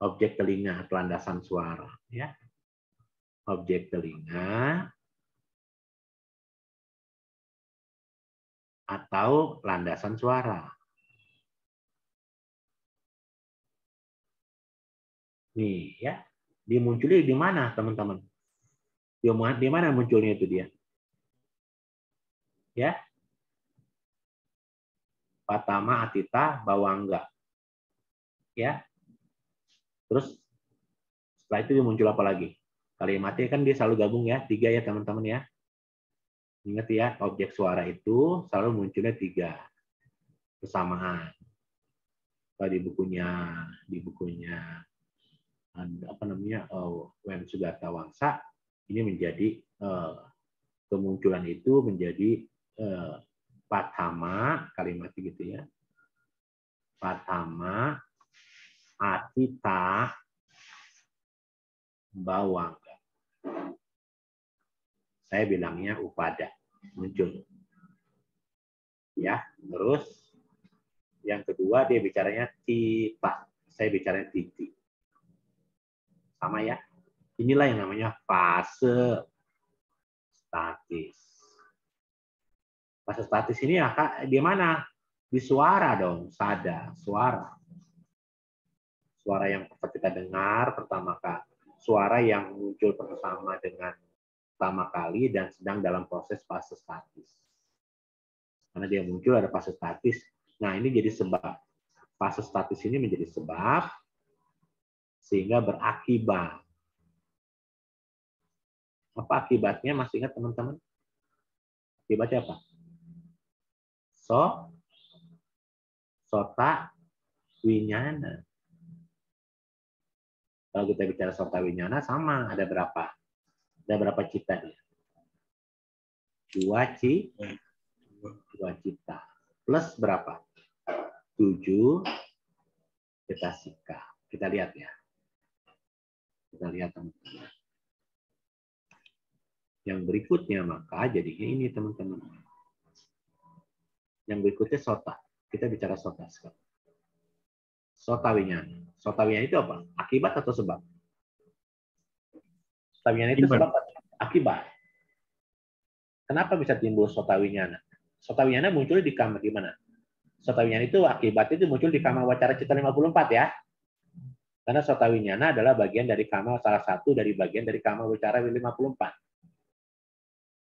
objek telinga atau landasan suara. Ya, objek telinga atau landasan suara. Nih ya, dimunculnya di mana teman-teman? Di mana munculnya itu dia? Ya, Patama Atita Bawangga. Ya. Terus Setelah itu dia muncul apa lagi? Kalimatnya kan dia selalu gabung ya, 3 ya teman-teman ya. Ingat ya, objek suara itu selalu munculnya 3 bersamaan. Kalau di bukunya apa namanya, Wen Sugata Wangsa, ini menjadi kemunculan itu menjadi Patama, kalimatnya gitu ya. Patama, Atita, Bawangga. Saya bilangnya upada, muncul. Ya, terus yang kedua dia bicaranya tita, saya bicaranya titi. Sama ya. Inilah yang namanya fase statis. Fase statis ini di mana? Di suara dong, sada, suara. Suara yang kita dengar pertama kali, suara yang muncul bersama dengan pertama kali dan sedang dalam proses fase statis. Karena dia muncul ada fase statis. Nah, ini jadi sebab. Fase statis ini menjadi sebab sehingga berakibat. Apa akibatnya? Masih ingat teman-teman? Akibatnya apa? Sota, winyana. Kalau kita bicara sota winyana sama, ada berapa? Ada berapa cita dia? 2 cita. Plus berapa? 7 cetasika. Kita lihat ya. Kita lihat teman-teman. Yang berikutnya maka jadinya ini teman-teman. Yang berikutnya sota. Kita bicara sota sekarang. Sota winyana. Sota winyana itu apa? Akibat atau sebab? Sota winyana itu sebab atau akibat. Kenapa bisa timbul sota winyana? Sota winyana muncul di kama di mana? Sota winyana itu akibat itu muncul di kama wacara cita 54 ya. Karena sota winyana adalah bagian dari kama, salah satu dari bagian dari kama wacara 54.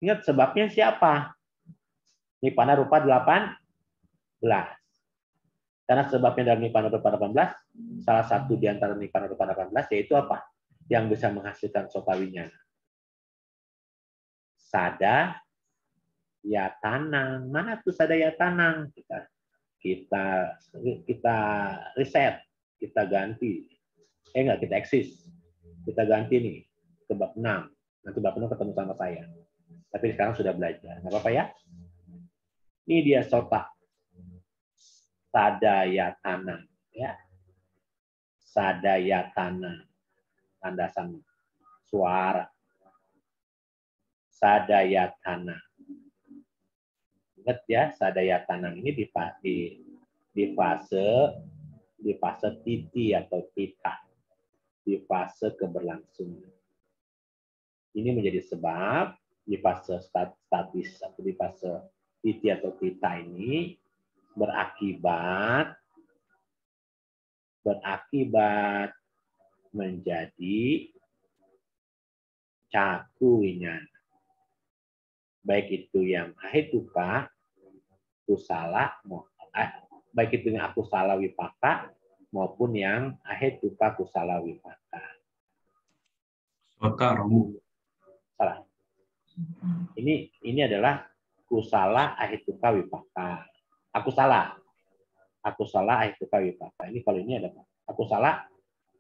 Ingat sebabnya siapa? Nipana rupa 18. Karena sebabnya dalam Nipana rupa 18, salah satu di antara Nipana rupa 18 yaitu apa? Yang bisa menghasilkan sota winyana. Sada yatanang. Mana tuh sada yatanang? Kita riset, kita ganti. Enggak, kita eksis. Kita ganti nih ke bab 6. Nanti bab 6 ketemu sama saya. Tapi sekarang sudah belajar. Nggak apa-apa ya? Ini dia sota. Sadayatana. Ya. Sadayatana. Landasan suara. Sadayatana. Ingat ya, sadayatana ini di fase titi atau tita. Di fase keberlangsungan. Ini menjadi sebab di fase statis atau di fase titi atau tita ini berakibat menjadi caku winyana. Baik itu yang ahetuka, kusala, baik itu yang akusala wipaka maupun yang ahetuka kusala wipaka. Sota Romu. Salah. Ini adalah kusala ahetuka wipaka. Aku salah ahetuka wipaka. Ini kalau ini ada aku salah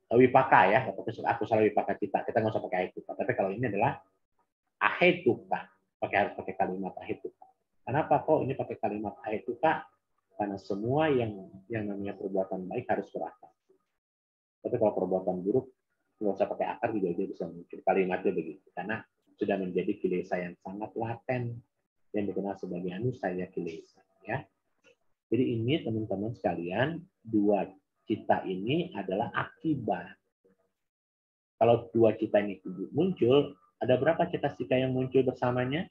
wipaka ya. Aku salah wipaka kita nggak usah pakai ahetuka. Tapi kalau ini adalah ahetuka, harus pakai kalimat ahetuka. Kenapa kok ini pakai kalimat ahetuka? Karena semua yang namanya perbuatan baik harus berakar. Tapi kalau perbuatan buruk nggak usah pakai akar juga dia bisa muncul. Kalimatnya begitu. Karena sudah menjadi kilesa yang sangat laten yang dikenal sebagai anusaya kilesa. Ya. Jadi ini teman-teman sekalian, 2 cita ini adalah akibat. Kalau 2 cita ini muncul, ada berapa cetasika yang muncul bersamanya?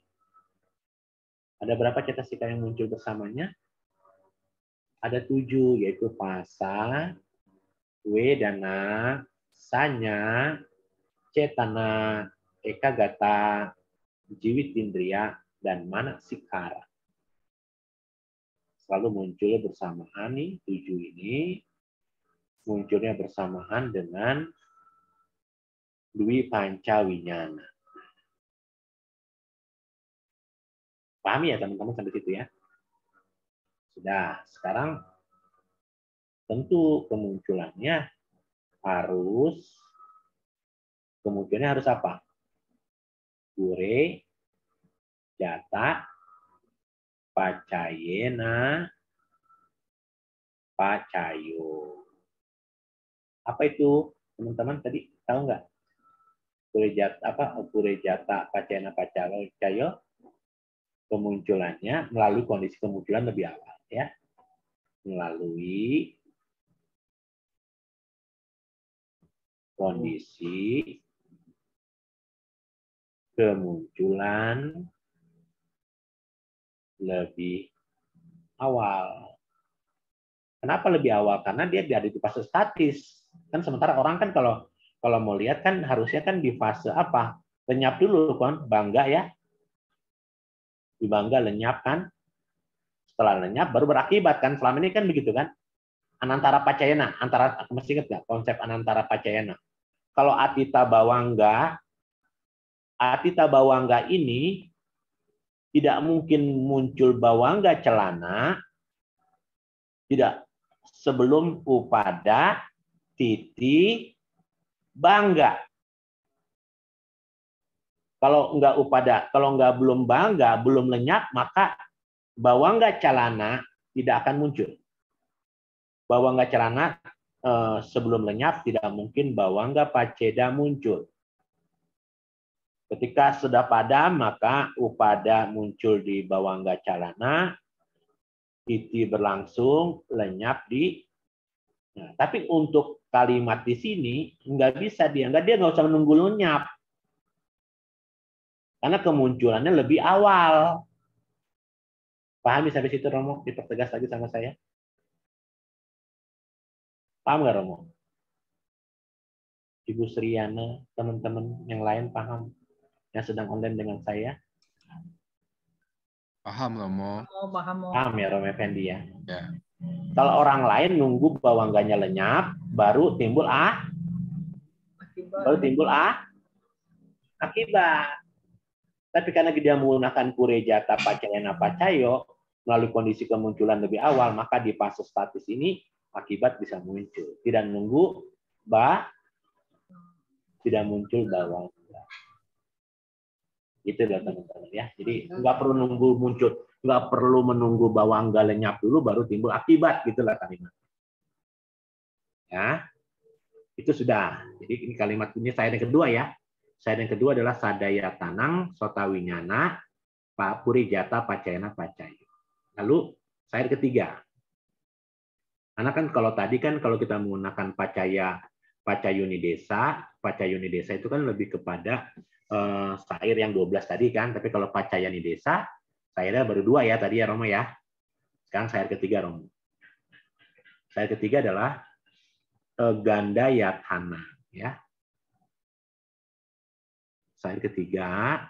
Ada berapa cetasika yang muncul bersamanya? Ada 7, yaitu pasa, wedana, sanya, cetana, ekagata, jiwitindriya, dan manasikara. Selalu munculnya bersamaan nih, 7 ini munculnya bersamaan dengan Dwi panca winyana. Pahami ya teman-teman sampai situ ya? Sudah, sekarang tentu kemunculannya harus apa? Pure, jata, pacayena, pacayo. Apa itu teman-teman tadi tahu nggak? Pure jata, pacayena, pacayo. Kemunculannya melalui kondisi kemunculan lebih awal ya. Melalui kondisi kemunculan lebih awal. Kenapa lebih awal? Karena dia ada di fase statis. Kan sementara orang kan kalau mau lihat kan harusnya kan di fase apa? Lenyap dulu kan, bangga ya. Di bangga lenyap kan. Setelah lenyap baru berakibat kan. Selama ini kan begitu kan. Anantara pacayana, masih ingat nggak konsep anantara pacayana? Kalau atita bawangga ini tidak mungkin muncul bawangga celana tidak sebelum upada titi bangga. Kalau enggak upada, kalau enggak belum bangga, belum lenyap, maka bawangga celana tidak akan muncul. Bawangga celana sebelum lenyap tidak mungkin bawangga paceda muncul. Ketika sudah padam, maka upada muncul di bawangga celana, titi berlangsung, lenyap di. Nah, tapi untuk kalimat di sini nggak bisa dia nggak usah menunggu lenyap. Karena kemunculannya lebih awal. Pahami sampai situ Romo? Dipertegas lagi sama saya. Paham nggak Romo? Ibu Sriana, teman-teman yang lain paham? Yang sedang online dengan saya? Paham Romo. Paham ya Romo Effendi ya? Ya. Kalau orang lain nunggu bawangganya lenyap, baru timbul akibat. Tapi karena dia menggunakan purejata pacayana pacayo melalui kondisi kemunculan lebih awal, maka di fase statis ini akibat bisa muncul. Tidak nunggu tidak muncul bawangga. Itu adalah teman-teman ya. Jadi nggak perlu menunggu bawangga lenyap dulu baru timbul akibat, gitulah kalimat. Ya, itu sudah. Jadi ini kalimat ini saya yang kedua ya. Saya yang kedua adalah sadaya tanang, sota winyana, puri jata, pacayana, pacayo. Lalu saya ketiga. Karena kan kalau tadi kan kalau kita menggunakan pacayuni desa itu kan lebih kepada sair yang 12 tadi kan. Tapi kalau pacayani desa, sairnya baru 2 ya tadi ya Romo ya. Sekarang sair ketiga Romo. Sair ketiga adalah ganda yatana ya. Sair ketiga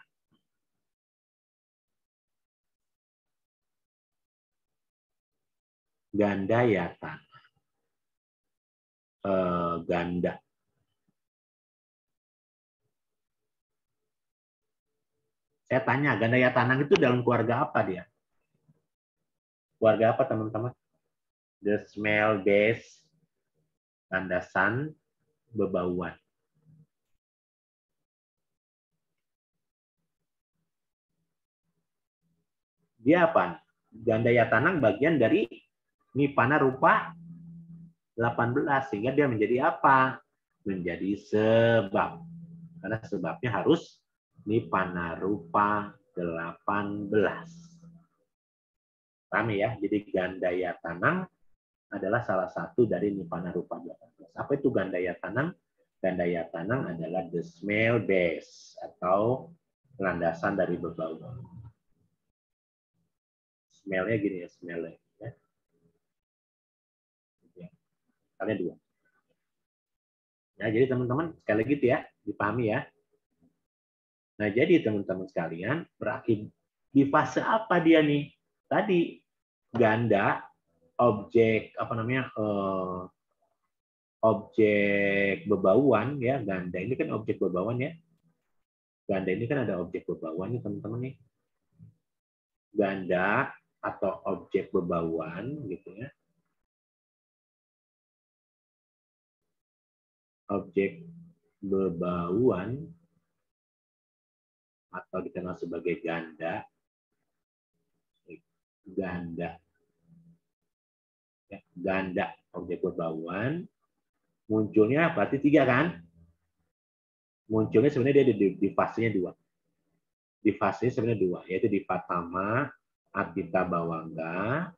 ganda yatana. Ganda. Saya tanya, ganda yatanang itu dalam keluarga apa dia? Keluarga apa teman-teman? The smell base, landasan, bebauan. Dia apa? Ganda yatanang bagian dari nipana rupa 18 sehingga dia menjadi apa? Menjadi sebab. Karena sebabnya harus nipana rupa 18. Paham ya? Jadi ganda yatanang adalah salah satu dari nipana rupa 18. Apa itu ganda yatanang? Ganda yatanang adalah the smell base atau landasan dari bebauan. Smell-nya gini ya, smell-nya. Ya. Kalian dua. Nah, jadi teman-teman, sekali lagi ya, dipahami ya. Nah, jadi teman-teman sekalian, berakhir di fase apa dia nih? Tadi, ganda, objek, objek bebauan ya, ganda ini kan objek bebauan ya. Ganda ini kan ada objek bebauan nih teman-teman nih. Ganda atau objek bebauan gitu ya. Objek bebauan atau dikenal sebagai ganda. Ganda. Ya, ganda objek bebauan. Munculnya berarti 3 kan? Munculnya sebenarnya dia di fasenya 2. Di fasenya sebenarnya 2, yaitu di Patama Atita Bawangga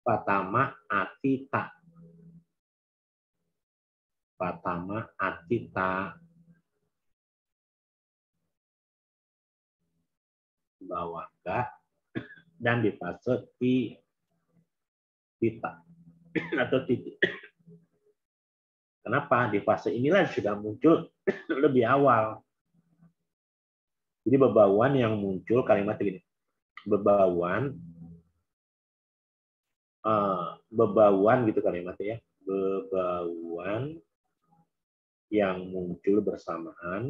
Patama Atita. Patama Atita Bawangga dan di fase Tita atau titik. Kenapa? Di fase inilah sudah muncul lebih awal. Jadi bebauan yang muncul kalimat ini. Bebauan gitu kalimatnya ya. Bebauan yang muncul bersamaan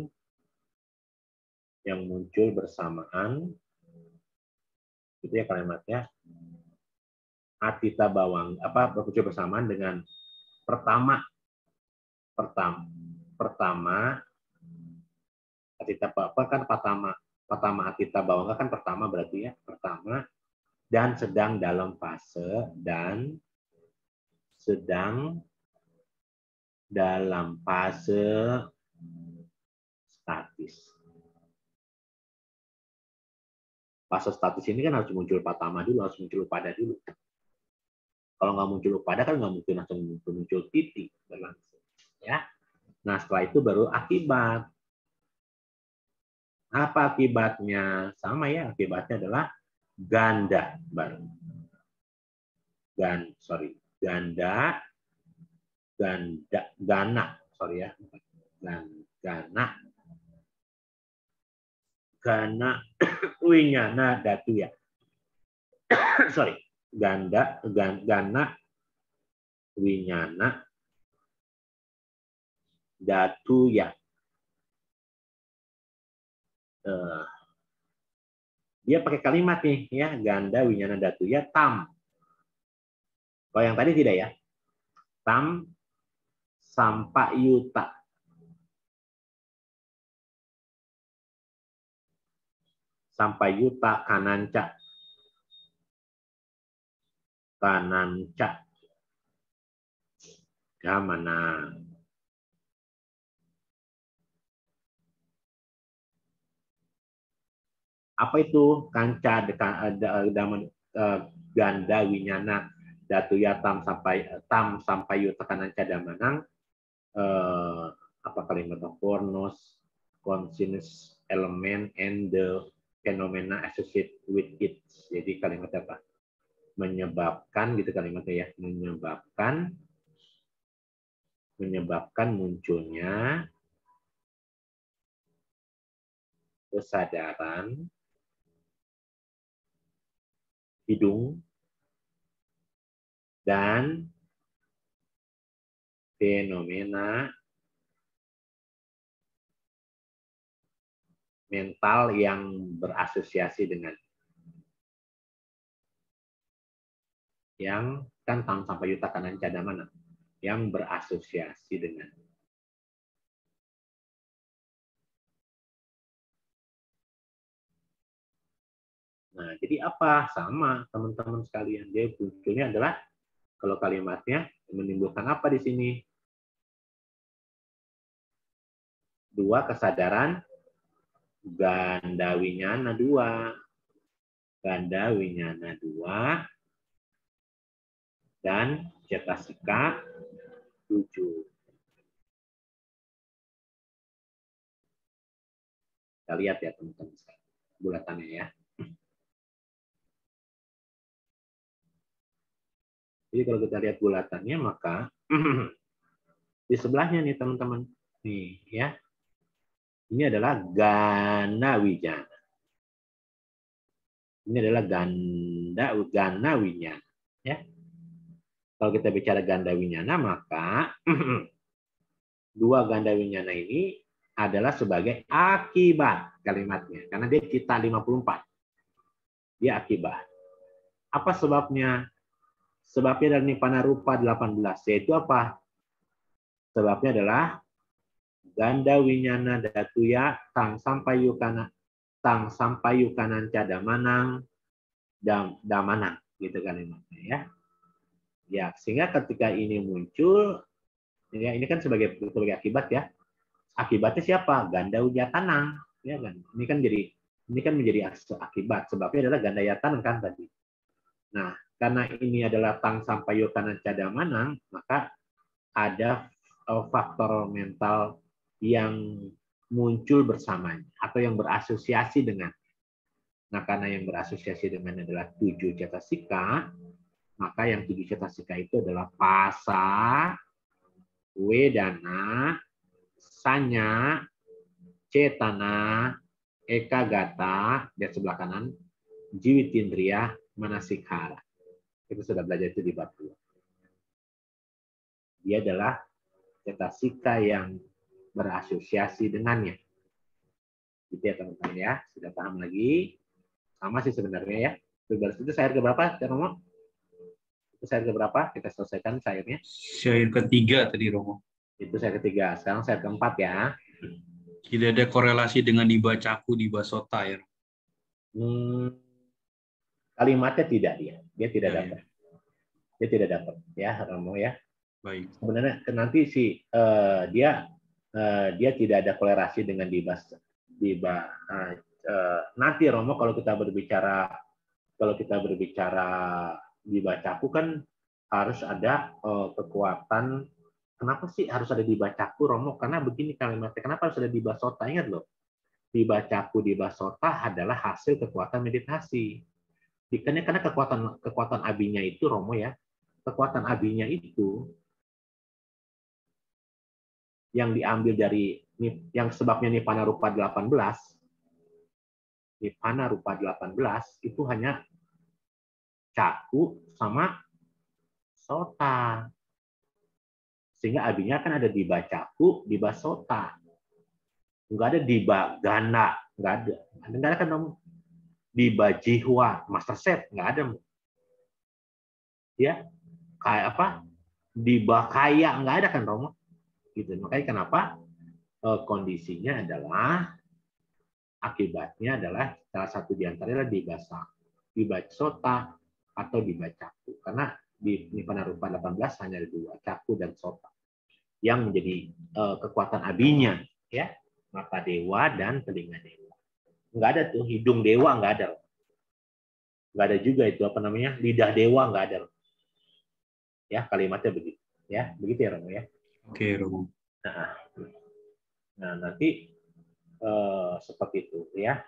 itu ya kalimatnya. Atita Bawang muncul bersamaan dengan pertama Atita kan Patama Atita Bawangga kan pertama berarti ya, pertama, dan sedang dalam fase statis. Fase statis ini kan harus muncul Patama dulu, harus muncul Upada dulu. Kalau nggak muncul Upada kan nggak mungkin langsung muncul titik berlangsung. Ya. Nah setelah itu baru akibat. Apa akibatnya? Sama ya, akibatnya adalah ganda baru. Gana winyana datuya. Gana winyana datuya. Dia pakai kalimat nih ya, ganda winyana datuya tam. Kalau yang tadi tidak ya. Tam sampayuta. Sampayuta kananca. Gamana. Apa itu kanca ganda winyana datuya tam sampai yuta kananca damanang apa kalimat fornos conscious element and the phenomena associated with it. Jadi kalimat apa? Menyebabkan gitu kalimatnya ya, menyebabkan munculnya kesadaran hidung dan fenomena mental yang berasosiasi dengan yang kan tam sampai yuta kanan cadamana yang berasosiasi dengan. Nah, jadi apa? Sama teman-teman sekalian, dia munculnya adalah kalau kalimatnya menimbulkan apa di sini? 2 kesadaran ganda winyana 2. Ganda winyana 2 dan cetasika 7. Kita lihat ya teman-teman bulatannya ya. Jadi kalau kita lihat bulatannya maka di sebelahnya nih teman-teman. Nih ya. Ini adalah gana wijana. Ini adalah ganda ganda winyana. Ya. Kalau kita bicara ganda winyana, maka dua ganda winyana ini adalah sebagai akibat kalimatnya. Karena dia cita 54. Dia akibat. Apa sebabnya? Sebabnya dari Nipana Rupa 18. Yaitu apa? Sebabnya adalah ganda winyana datuya tang sampayukanan cadamanang damanang. Gitu kalimatnya ya. Ya, sehingga ketika ini muncul, ya ini kan sebagai akibat ya. Akibatnya siapa? Ganda wijatanang, ya kan? Ini kan menjadi akibat. Sebabnya adalah ganda yatanang kan tadi. Nah, karena ini adalah tang sampayukanan cadamanang, maka ada faktor mental yang muncul bersamanya atau yang berasosiasi dengan. Nah, karena yang berasosiasi dengan adalah 7 cetasika, maka yang 7 cetasika itu adalah pasa, wedana, sanya, cetana, ekagata, di sebelah kanan, jiwitindriya, manasikara. Kita sudah belajar itu di bab 2. Dia adalah cetasika yang berasosiasi dengannya. Gitu ya teman-teman ya. Sudah paham lagi? Sama sih sebenarnya ya. Itu syair ke berapa, Romo? Itu syair ke berapa? Kita selesaikan syairnya. Syair ketiga tadi, Romo. Itu syair ketiga. Sekarang syair keempat ya. Tidak ada korelasi dengan dibacaku di basota ya. Kalimatnya tidak dia tidak dapat. Dia tidak dapat ya, Romo ya. Baik. Sebenarnya nanti dia tidak ada korelasi dengan nanti Romo kalau kita berbicara dibacaku kan harus ada kekuatan. Kenapa sih harus ada dibacaku, Romo? Karena begini kalimatnya. Kenapa harus ada di basota? Ingat loh. Dibacaku di basota adalah hasil kekuatan meditasi. Karena kekuatan abinya itu, Romo ya. Kekuatan abinya itu yang diambil dari yang sebabnya Nipana Rupa 18. Nipana Rupa 18 itu hanya caku sama sota. Sehingga abinya kan ada di bacaku, di basota. Enggak ada di bagana, enggak ada. Enggak ada kan di bajihwa, master set, enggak ada. Ya, kayak apa? Di bakaya enggak ada kan Romo? Gitu. Makanya kenapa kondisinya adalah akibatnya adalah salah satu di antaranya di basota atau di bacaku. Karena di Nipana Rupa 18 hanya ada 2, caku dan sota. Yang menjadi kekuatan abinya, ya, mata dewa dan telinga dewa. Enggak ada tuh hidung dewa, enggak ada. Enggak ada juga itu apa namanya lidah dewa, enggak ada. Ya, kalimatnya begitu. Ya, begitu ya Romo ya. Oke, Romo. Nah nanti seperti itu ya.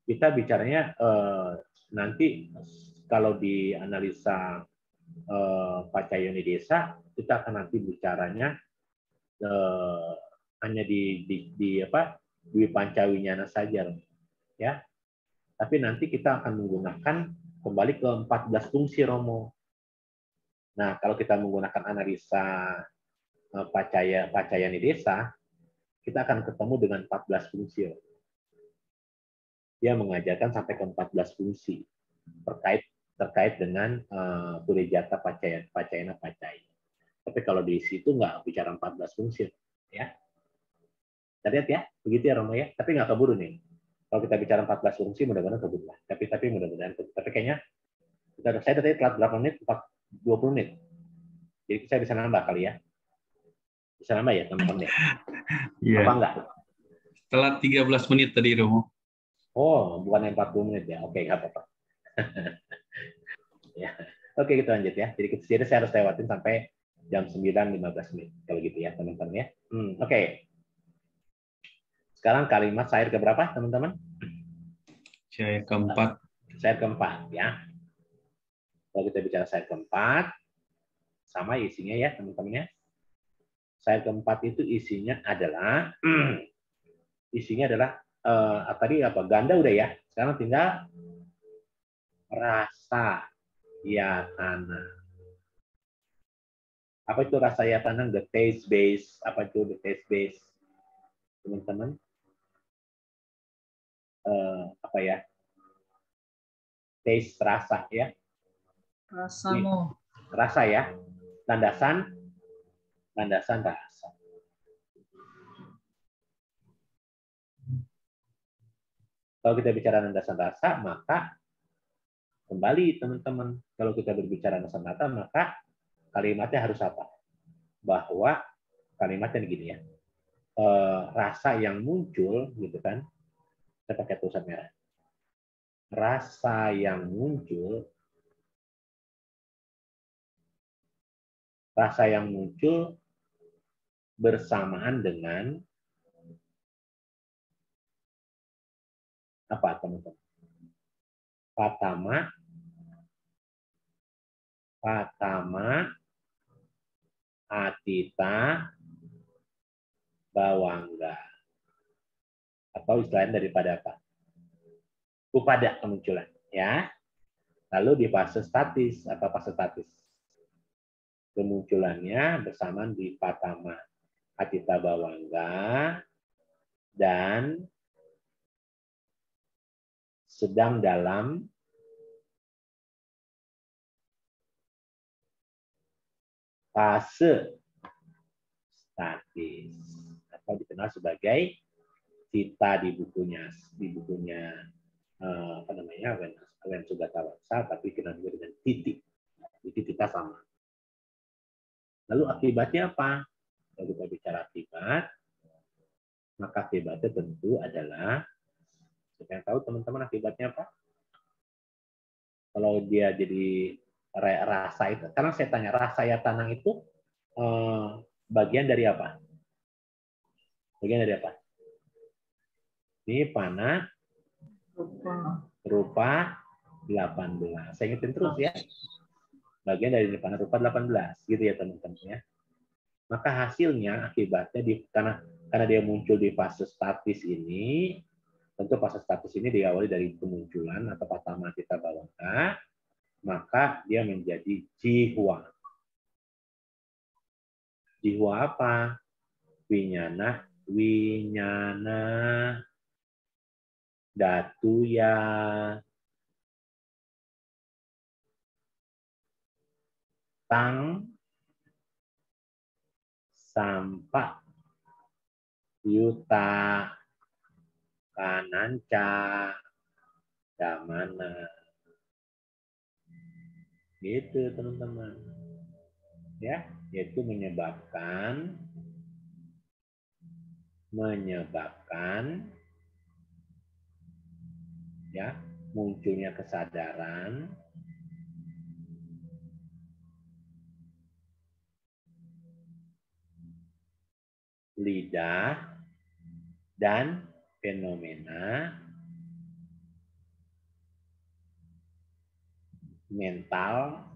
Kita bicaranya nanti kalau di analisa Pacayoni Desa, kita akan nanti bicaranya hanya di Pancawinyana saja, ya. Tapi nanti kita akan menggunakan kembali ke 14 fungsi Romo. Nah, kalau kita menggunakan analisa Pacayani Desa, kita akan ketemu dengan 14 fungsi. Dia mengajarkan sampai ke 14 fungsi terkait dengan Purijata Pacayana. Tapi kalau di situ nggak bicara 14 fungsi, ya. Kita lihat ya, begitu ya Romo ya. Tapi nggak keburu nih. Kalau kita bicara 14 fungsi, mudah-mudahan keburu lah. Tapi mudah-mudahan keburu. Tapi kayaknya saya tadi telat berapa menit? 20 menit. Jadi saya bisa nambah kali ya. Bisa nambah ya teman-teman ya? Yeah. Apa enggak? Telat 13 menit tadi Romo. Oh, bukan 40 menit ya. Oke, nggak apa-apa. Ya. Oke, kita lanjut ya. Jadi saya harus lewatin sampai jam 9.15 menit. Kalau gitu ya, teman-teman ya. Oke. Sekarang kalimat syair keberapa, teman-teman? Syair keempat. Syair keempat, ya. Kalau kita bicara syair keempat, sama isinya ya, teman-teman ya. Syair keempat itu isinya adalah tadi apa? Ganda udah ya. Sekarang tinggal rasa yatana. Apa itu rasa yatana? The taste base. Apa itu the taste base? Teman-teman. Apa ya? Taste rasa ya. Rasamu. Rasa ya. Landasan rasa. Kalau kita bicara landasan rasa, maka kembali teman-teman, kalau kita berbicara landasan rasa, maka kalimatnya harus apa? Bahwa kalimatnya begini ya. Rasa yang muncul, gitu kan? Saya pakai tulisan merah. Rasa yang muncul bersamaan dengan apa, teman-teman? Patama, atita, bawangga. Atau istilahnya daripada apa? Upada kemunculan, ya. Lalu di fase statis, apa fase statis? Kemunculannya bersamaan di patama, atita, bawangga, dan sedang dalam fase statis atau dikenal sebagai cita di bukunya apa namanya, Wen Sugata Waksa, tapi dikenal juga dengan titik. Titik kita sama. Lalu akibatnya apa? Kalau kita bicara akibat, maka akibatnya tentu adalah, siapa yang tahu teman-teman akibatnya apa? Kalau dia jadi rasa itu, sekarang saya tanya, rasa ya tanang itu bagian dari apa? Bagian dari apa? Ini panah rupa 18. Saya ingetin terus ya. Bagian dari panah rupa 18, gitu ya teman-teman ya. Maka hasilnya akibatnya karena dia muncul di fase statis ini, tentu fase statis ini diawali dari kemunculan atau patama kita bawangga, maka dia menjadi jihwa. Jihwa apa? Winyana datuya, tang sampa yuta kananca damana. Gitu teman-teman. Ya, yaitu menyebabkan ya munculnya kesadaran, lidah, dan fenomena mental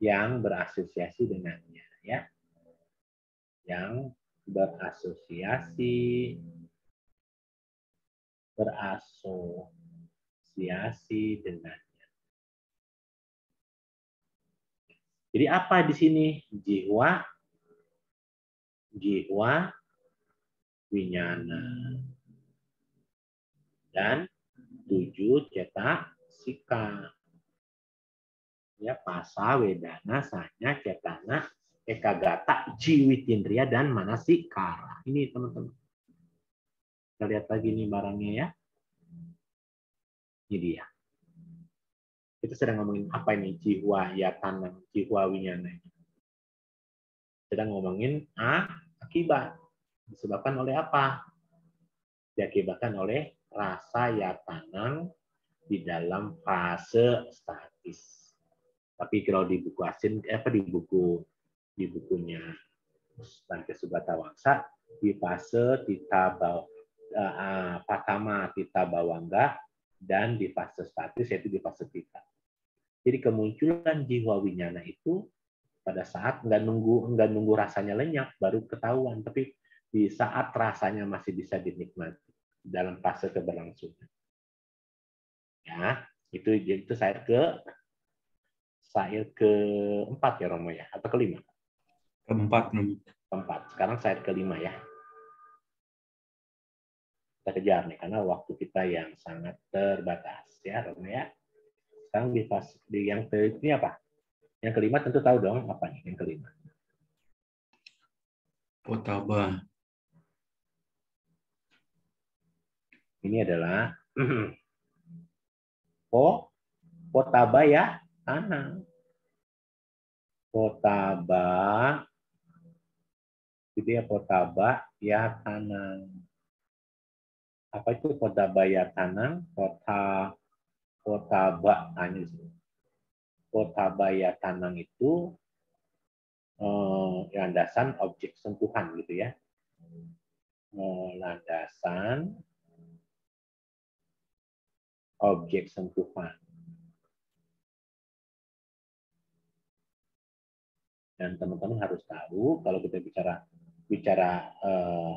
yang berasosiasi dengannya, ya. Yang berasosiasi dengannya. Jadi apa di sini? Jiwa, winyana, dan 7 cetak sika. Ya, pasa, wedana, sanya, cetana, ekagata, jiwitindria, dan manasikara. Ini teman-teman. Kita lihat lagi nih barangnya ya. Ini dia. Kita sedang ngomongin apa ini? Jiwa, yatana, jiwa, winyana. Sedang ngomongin akibat. Disebabkan oleh apa? Diakibatkan oleh rasa yatanang di dalam fase statis. Tapi kalau di buku asin, di bukunya Bante Sugata Waksa, di fase patama tita bawangga, dan di fase statis yaitu di fase tita. Jadi kemunculan jiwa winyana itu pada saat nggak nunggu rasanya lenyap baru ketahuan, tapi di saat rasanya masih bisa dinikmati dalam fase keberlangsungan. Ya, itu syair keempat ya Romo ya, atau kelima? Keempat. Keempat. Sekarang syair kelima ya. Kita kejar nih karena waktu kita yang sangat terbatas ya Romo ya. Sekarang di yang ini apa? Yang kelima tentu tahu dong apa nih yang kelima? Potaba. Ini adalah potaba ya tanang. Potaba, itu ya potaba ya tanang. Apa itu potaba ya tanang? Potaba potaba ya tanang itu landasan objek sentuhan gitu ya. Landasan objek sentuhan. Dan teman-teman harus tahu kalau kita bicara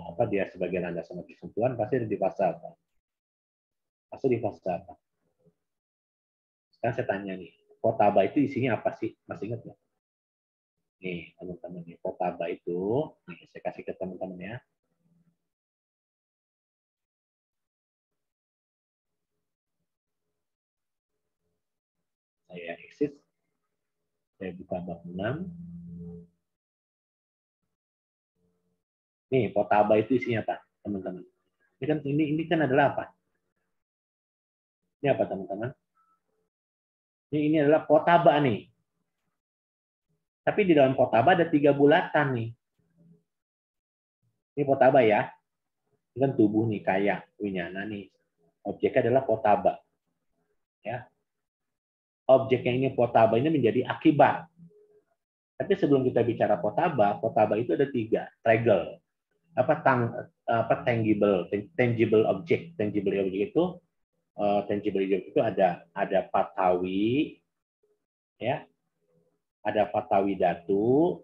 apa dia sebagai landasan objek sentuhan pasti ada di fase apa? Pasti di fase apa? Sekarang saya tanya nih, potaba itu isinya apa sih? Masih ingat nggak? Nih teman-teman nih, potaba itu, nih saya kasih ke teman-teman ya. Saya exit, saya buka bab 6. Nih, potaba itu isinya apa, teman-teman? Ini kan adalah apa? Ini apa, teman-teman? Ini adalah potaba nih. Tapi di dalam potaba ada 3 bulatan nih. Ini potaba ya. Ini kan tubuh nih, kayak winyana nih. Objeknya adalah potaba. Ya. Objek yang ini potaba ini menjadi akibat. Tapi sebelum kita bicara potaba itu ada 3. Tregel. Tangible object. Tangible object itu ada patawi, ya, ada patawi datu,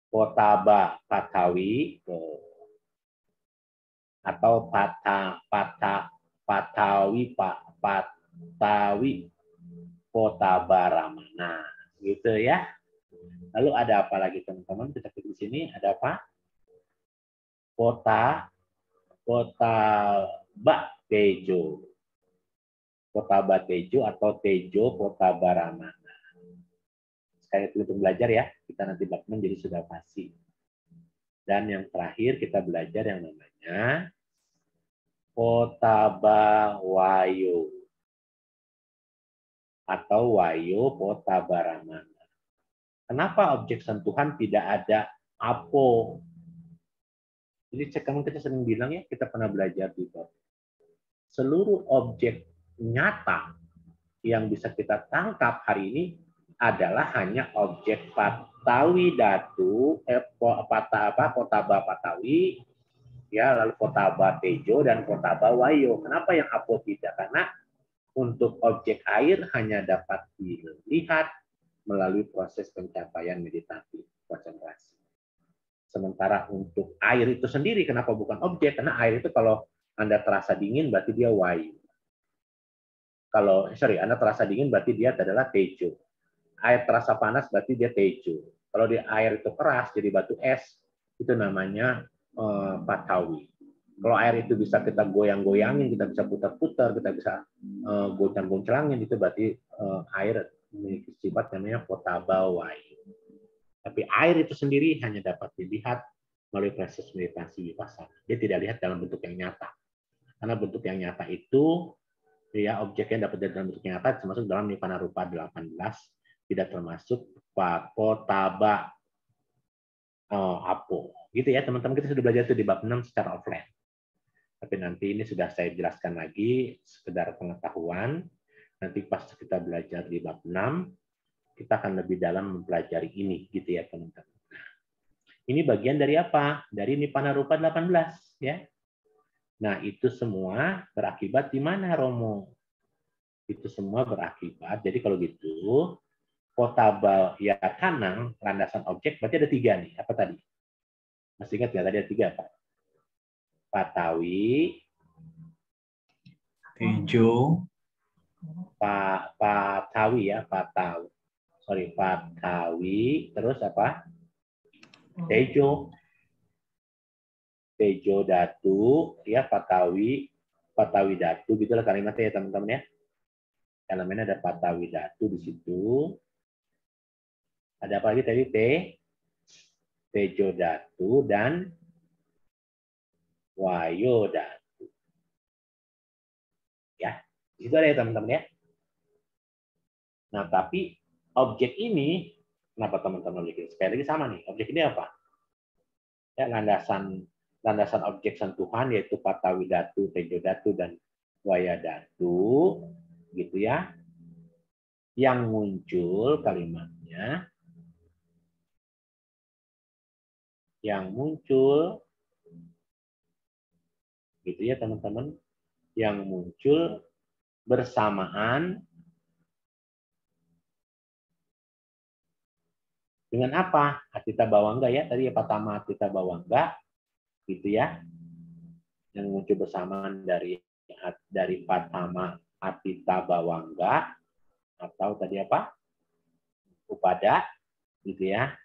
potaba patawi, atau patawi potaba ramana, gitu ya. Lalu ada apa lagi teman-teman? Kita klik di sini ada apa? Potaba tejo. Potaba tejo atau tejo potaba ramana. Sekali itu untuk belajar ya, kita nanti bab 6 jadi sudah pasti. Dan yang terakhir kita belajar yang namanya potaba wayo atau wayo potaba ramana. Kenapa objek sentuhan tidak ada apo? Jadi kita sering bilang ya, kita pernah belajar juga. Seluruh objek nyata yang bisa kita tangkap hari ini adalah hanya objek patawi datu, potaba patawi, ya, lalu potaba tejo dan potaba wayo. Kenapa yang apo tidak? Karena untuk objek air hanya dapat dilihat melalui proses pencapaian meditatif, konsentrasi. Sementara untuk air itu sendiri, kenapa bukan objek? Karena air itu kalau Anda terasa dingin berarti dia wayu. Anda terasa dingin berarti dia adalah tejo. Air terasa panas berarti dia tejo. Kalau di air itu keras jadi batu es, itu namanya patawi. Kalau air itu bisa kita goyang-goyangin, kita bisa putar-putar, kita bisa goncang-goncangin, itu berarti air memiliki sifat namanya potaba wayu. Tapi air itu sendiri hanya dapat dilihat melalui proses meditasi vipassana. Dia tidak lihat dalam bentuk yang nyata. Karena bentuk yang nyata itu, ya, objeknya dapat dalam bentuk yang nyata, termasuk dalam Nibbana Rupa 18, tidak termasuk potaba apo. Gitu ya, teman-teman, kita sudah belajar itu di bab 6 secara offline. Tapi nanti ini sudah saya jelaskan lagi, sekedar pengetahuan. Nanti pas kita belajar di bab 6, kita akan lebih dalam mempelajari ini, gitu ya teman-teman. Ini bagian dari apa? Dari Nibbana Rupa 18, ya. Nah, itu semua berakibat di mana, Romo? Itu semua berakibat. Jadi kalau gitu, potaba ya tanang, landasan objek, berarti ada 3 nih. Apa tadi? Masih ingat nggak tadi ada 3 Pak? Patawi, Tejo, Patawi ya, Patawi. Sorry, Patawi, terus apa? Tejo. Tejo Datu, ya Patawi, Patawi Datu, gitulah kalimatnya ya teman-teman ya. Elemennya ada Patawi Datu di situ. Ada apa lagi tadi? Tejo Datu dan Wayo Datu. Ya, di situ ada ya teman-teman ya. Nah, tapi objek ini, kenapa teman-teman objek ini? Sekali lagi sama nih, objek ini apa? Ya, landasan objek sentuhan yaitu Patawi Datu, Tejo Datu, dan Waya Datu, gitu ya. Yang muncul kalimatnya, yang muncul, gitu ya teman-teman, yang muncul bersamaan dengan apa? Atita Bawangga ya, tadi ya Patama Atita Bawangga, gitu ya. Yang muncul bersamaan dari Patama Atita Bawangga, atau tadi apa? Upada, gitu ya.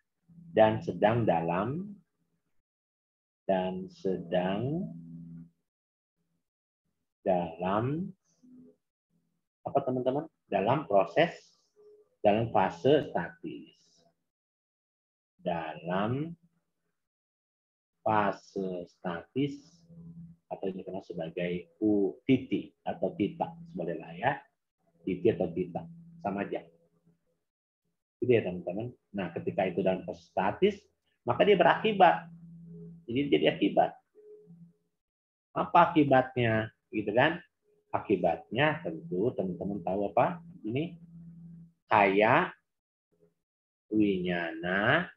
Dan sedang dalam apa teman-teman? Dalam fase statis. Dalam fase statis atau ini dikenal sebagai titi atau tita sebenarnya ya. Titi atau tita sama aja. Itu ya teman-teman. Nah, ketika itu dalam fase statis, maka dia berakibat. Jadi akibat. Apa akibatnya? Gitu kan? Akibatnya tentu teman-teman tahu apa? Ini kaya winyana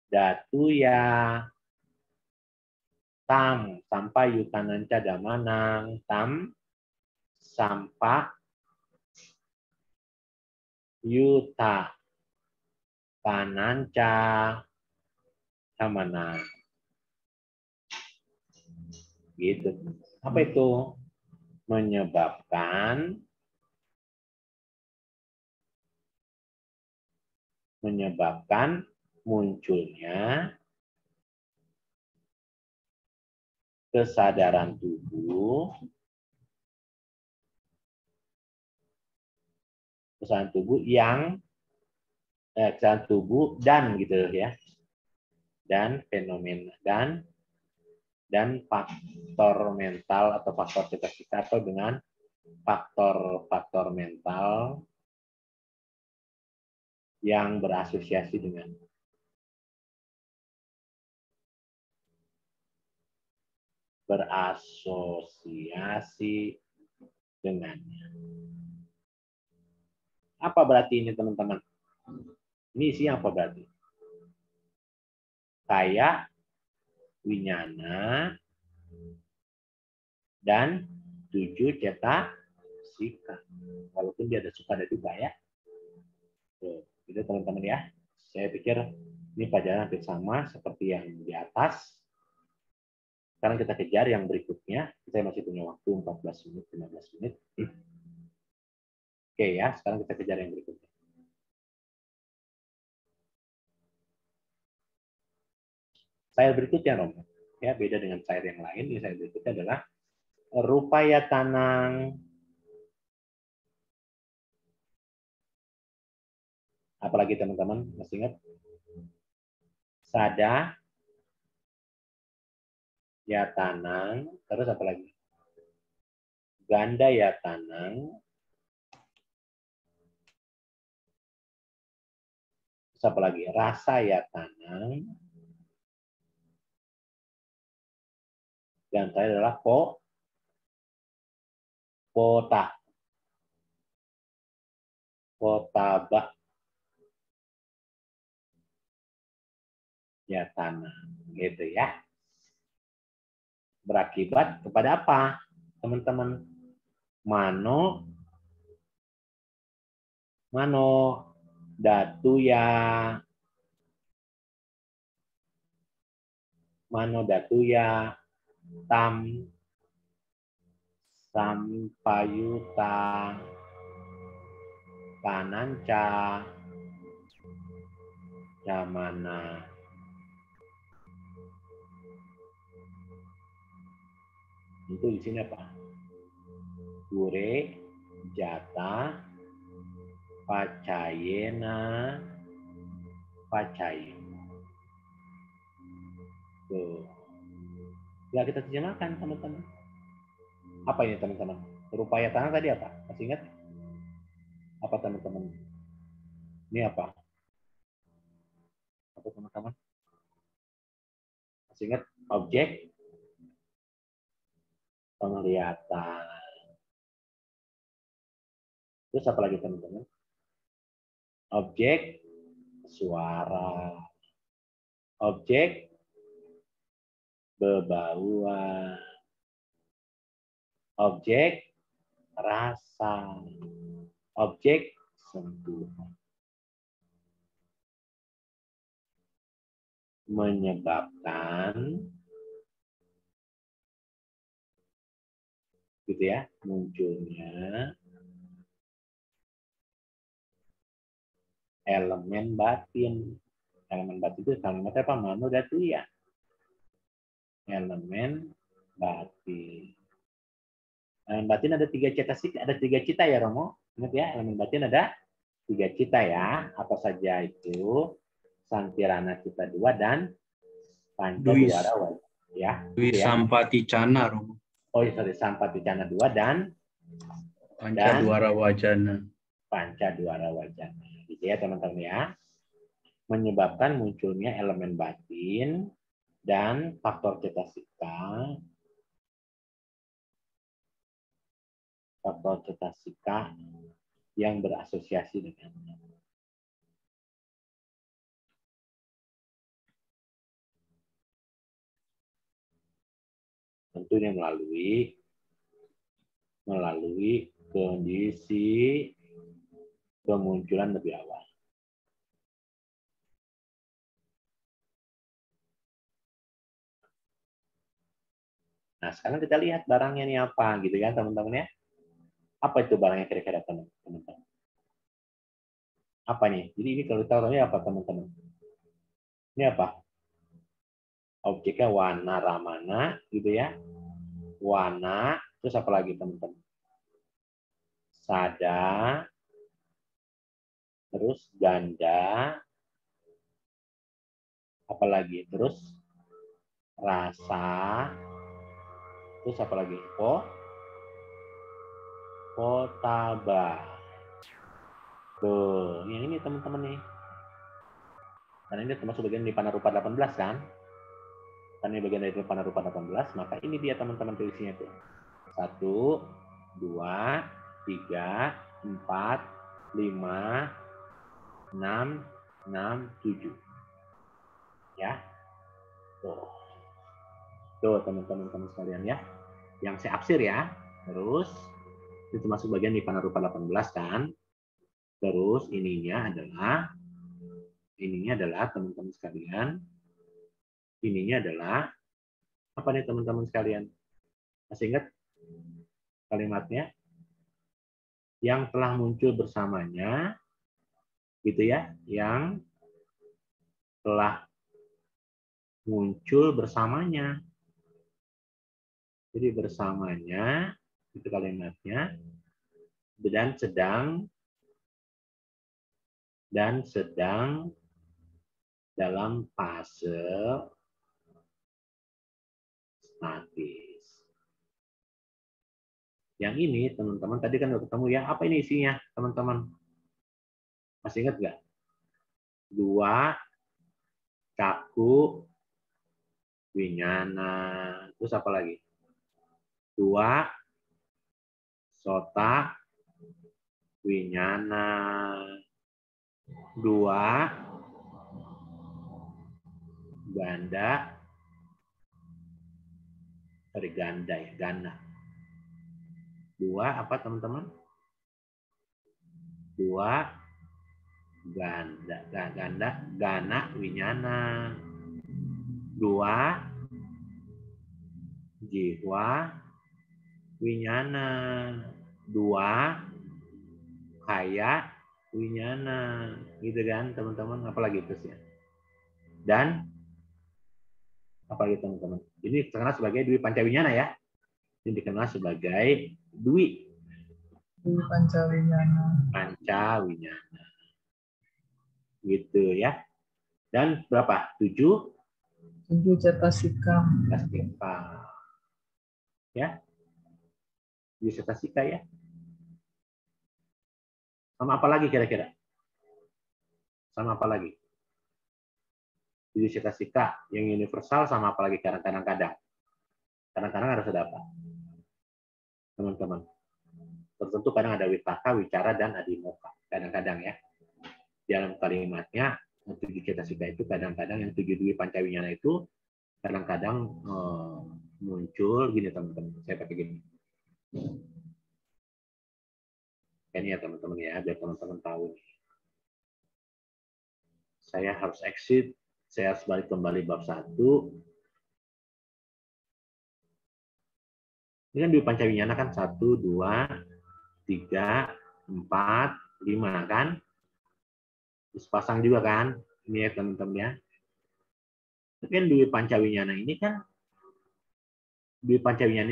datu ya tam sampai yutananca damanang tam sampai yuta kananca damanang. Gitu. Apa itu? Menyebabkan munculnya kesadaran tubuh yang kesadaran tubuh dan gitu ya, dan fenomena dan faktor mental atau faktor kita atau dengan faktor mental yang berasosiasi dengannya. Apa berarti ini teman-teman? Ini isinya apa berarti? Kaya, winyana, dan 7 cetasika. Walaupun dia ada suka ada duka ya. Tuh, itu teman-teman ya. Saya pikir ini pelajaran hampir sama seperti yang di atas. Sekarang kita kejar yang berikutnya. Saya masih punya waktu 14 menit, 15 menit. Oke ya, sekarang kita kejar yang berikutnya. Slide berikutnya, Romo. Ya, beda dengan slide yang lain. Ini slide berikutnya adalah rupaya tanang. Apalagi teman-teman, masih ingat? Sada, ya tanang, terus apa lagi? Ganda ya tanang. Terus apa lagi? Rasa ya tanang. Dan saya adalah potaba ya tanah, gitu ya. Berakibat kepada apa, teman-teman? Mano datu ya manodatuya, tam, sampayuta, kananca, yamana. Itu di sini apa? Gure, jata, pacayena, pacayu. Tuh. Ya kita terjemahkan teman-teman. Apa ini teman-teman? Rupaya tanah tadi apa? Masih ingat? Apa teman-teman? Ini apa? Apa teman-teman? Masih ingat? Objek penglihatan. Terus apa lagi teman-teman? Objek suara. Objek bebauan. Objek rasa. Objek sentuhan. Menyebabkan gitu ya, munculnya elemen batin. Elemen batin itu kalimatnya apa? Manodatuya. Elemen batin. Elemen batin ada 3 cetasika, ada 3 cita ya Romo. Ingat ya, elemen batin ada 3 cita ya. Apa saja itu? Sankirana cita 2 dan pancadwara wajana. Ya. Dwi Sampaticana, Romo. Oh, sorry, Sampaticana 2 dan Pancadwara Wajana. Pancadwara wajana. Gitu ya teman-teman ya. Menyebabkan munculnya elemen batin dan faktor cetasika. Faktor cetasika yang berasosiasi dengannya. Tentunya melalui kondisi kemunculan lebih awal. Nah, sekarang kita lihat barangnya ini apa, gitu kan teman-teman ya. Apa itu barangnya kira-kira teman-teman? Apa nih? Jadi ini kalau kita tahu apa teman-teman? Ini apa? Objeknya warna ramana, gitu ya. Warna, terus apa lagi teman-teman? Sada, terus ganda, apa lagi? Terus rasa, terus apa lagi? Potaba. Tuh, yang ini teman-teman nih. Karena ini termasuk bagian Nipana Rupa 18 kan? Karena ini bagian dari Nipana Rupa 18, maka ini dia teman-teman tulisnya tuh. 1, 2, 3, 4, 5, 6, 7. Ya. Tuh teman-teman sekalian ya. Yang saya absir ya. Terus itu masuk bagian Nipana Rupa 18 kan. Terus ininya adalah teman-teman sekalian. Ininya adalah apa nih teman-teman sekalian? Masih ingat kalimatnya? Yang telah muncul bersamanya, gitu ya, yang telah muncul bersamanya. Jadi bersamanya, itu kalimatnya, dan sedang dalam fase statis. Yang ini, teman-teman, tadi kan udah ketemu ya. Apa ini isinya, teman-teman? Masih ingat nggak? 2, caku, winyana. Terus apa lagi? 2, sota, winyana. 2, ganda. Sorry, ganda ya, gana. 2 apa teman-teman? 2 ganda, gana, winyana. 2 jiwa, winyana. 2 kaya, winyana. Gitu kan teman-teman, apalagi itu sih. Dan apalagi teman-teman. Ini dikenal sebagai dwi pancawinyana ya. Ini dikenal sebagai dwi Pancawinyana. pancawinyana. Gitu ya. Dan berapa? 7 Cetasika. cetasika. Ya. 7 cetasika ya. Sama apa lagi kira-kira? Sama apa lagi? 7 cetasika yang universal sama apa lagi kadang-kadang? Kadang-kadang harus ada apa? Teman-teman. Tertentu kadang ada witaka, wicara, dan adimoka. Kadang-kadang ya. Dalam kalimatnya, 7 cetasika itu kadang-kadang yang 7 dwi pancawinyana itu kadang-kadang muncul gini teman-teman. Saya pakai gini. Ini ya teman-teman ya, biar teman-teman tahu. Saya harus exit, saya harus balik kembali bab 1. Ini kan dwi pancawinyana kan 1, 2, 3, 4, 5 kan? Terus pasang juga kan? Ini ya teman-teman ya. Tapi kan dwi pancawinyana ini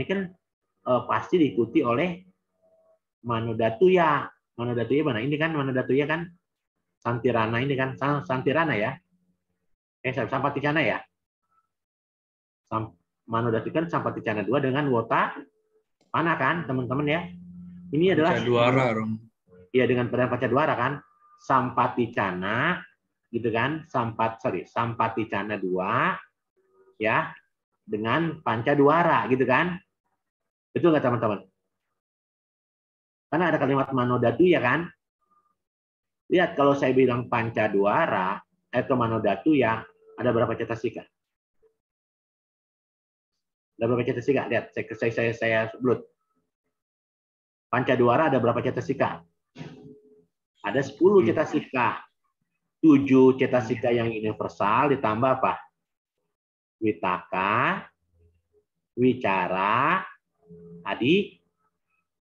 kan pasti diikuti oleh manodatuya. Manodatuya mana? Ini kan manodatuya kan? Santirana ini kan? Santirana ya? Sampaticana ya? Manodatuya kan Sampaticana 2 dengan wota mana kan teman-teman ya? Ini adalah Pancadwara, Rom. Iya, dengan pada Pancadwara kan? Sampaticana gitu kan? Sampaticana 2 ya dengan Pancadwara gitu kan? Betul nggak teman-teman? Karena ada kalimat manodatu ya kan? Lihat kalau saya bilang Pancadwara atau manodatu ya, ada berapa cetasika? Ada berapa cetasika? Lihat, saya sebut. Pancadwara ada berapa cetasika? Ada 10 cetasika. 7 cetasika yang universal ditambah apa? Witaka, wicara,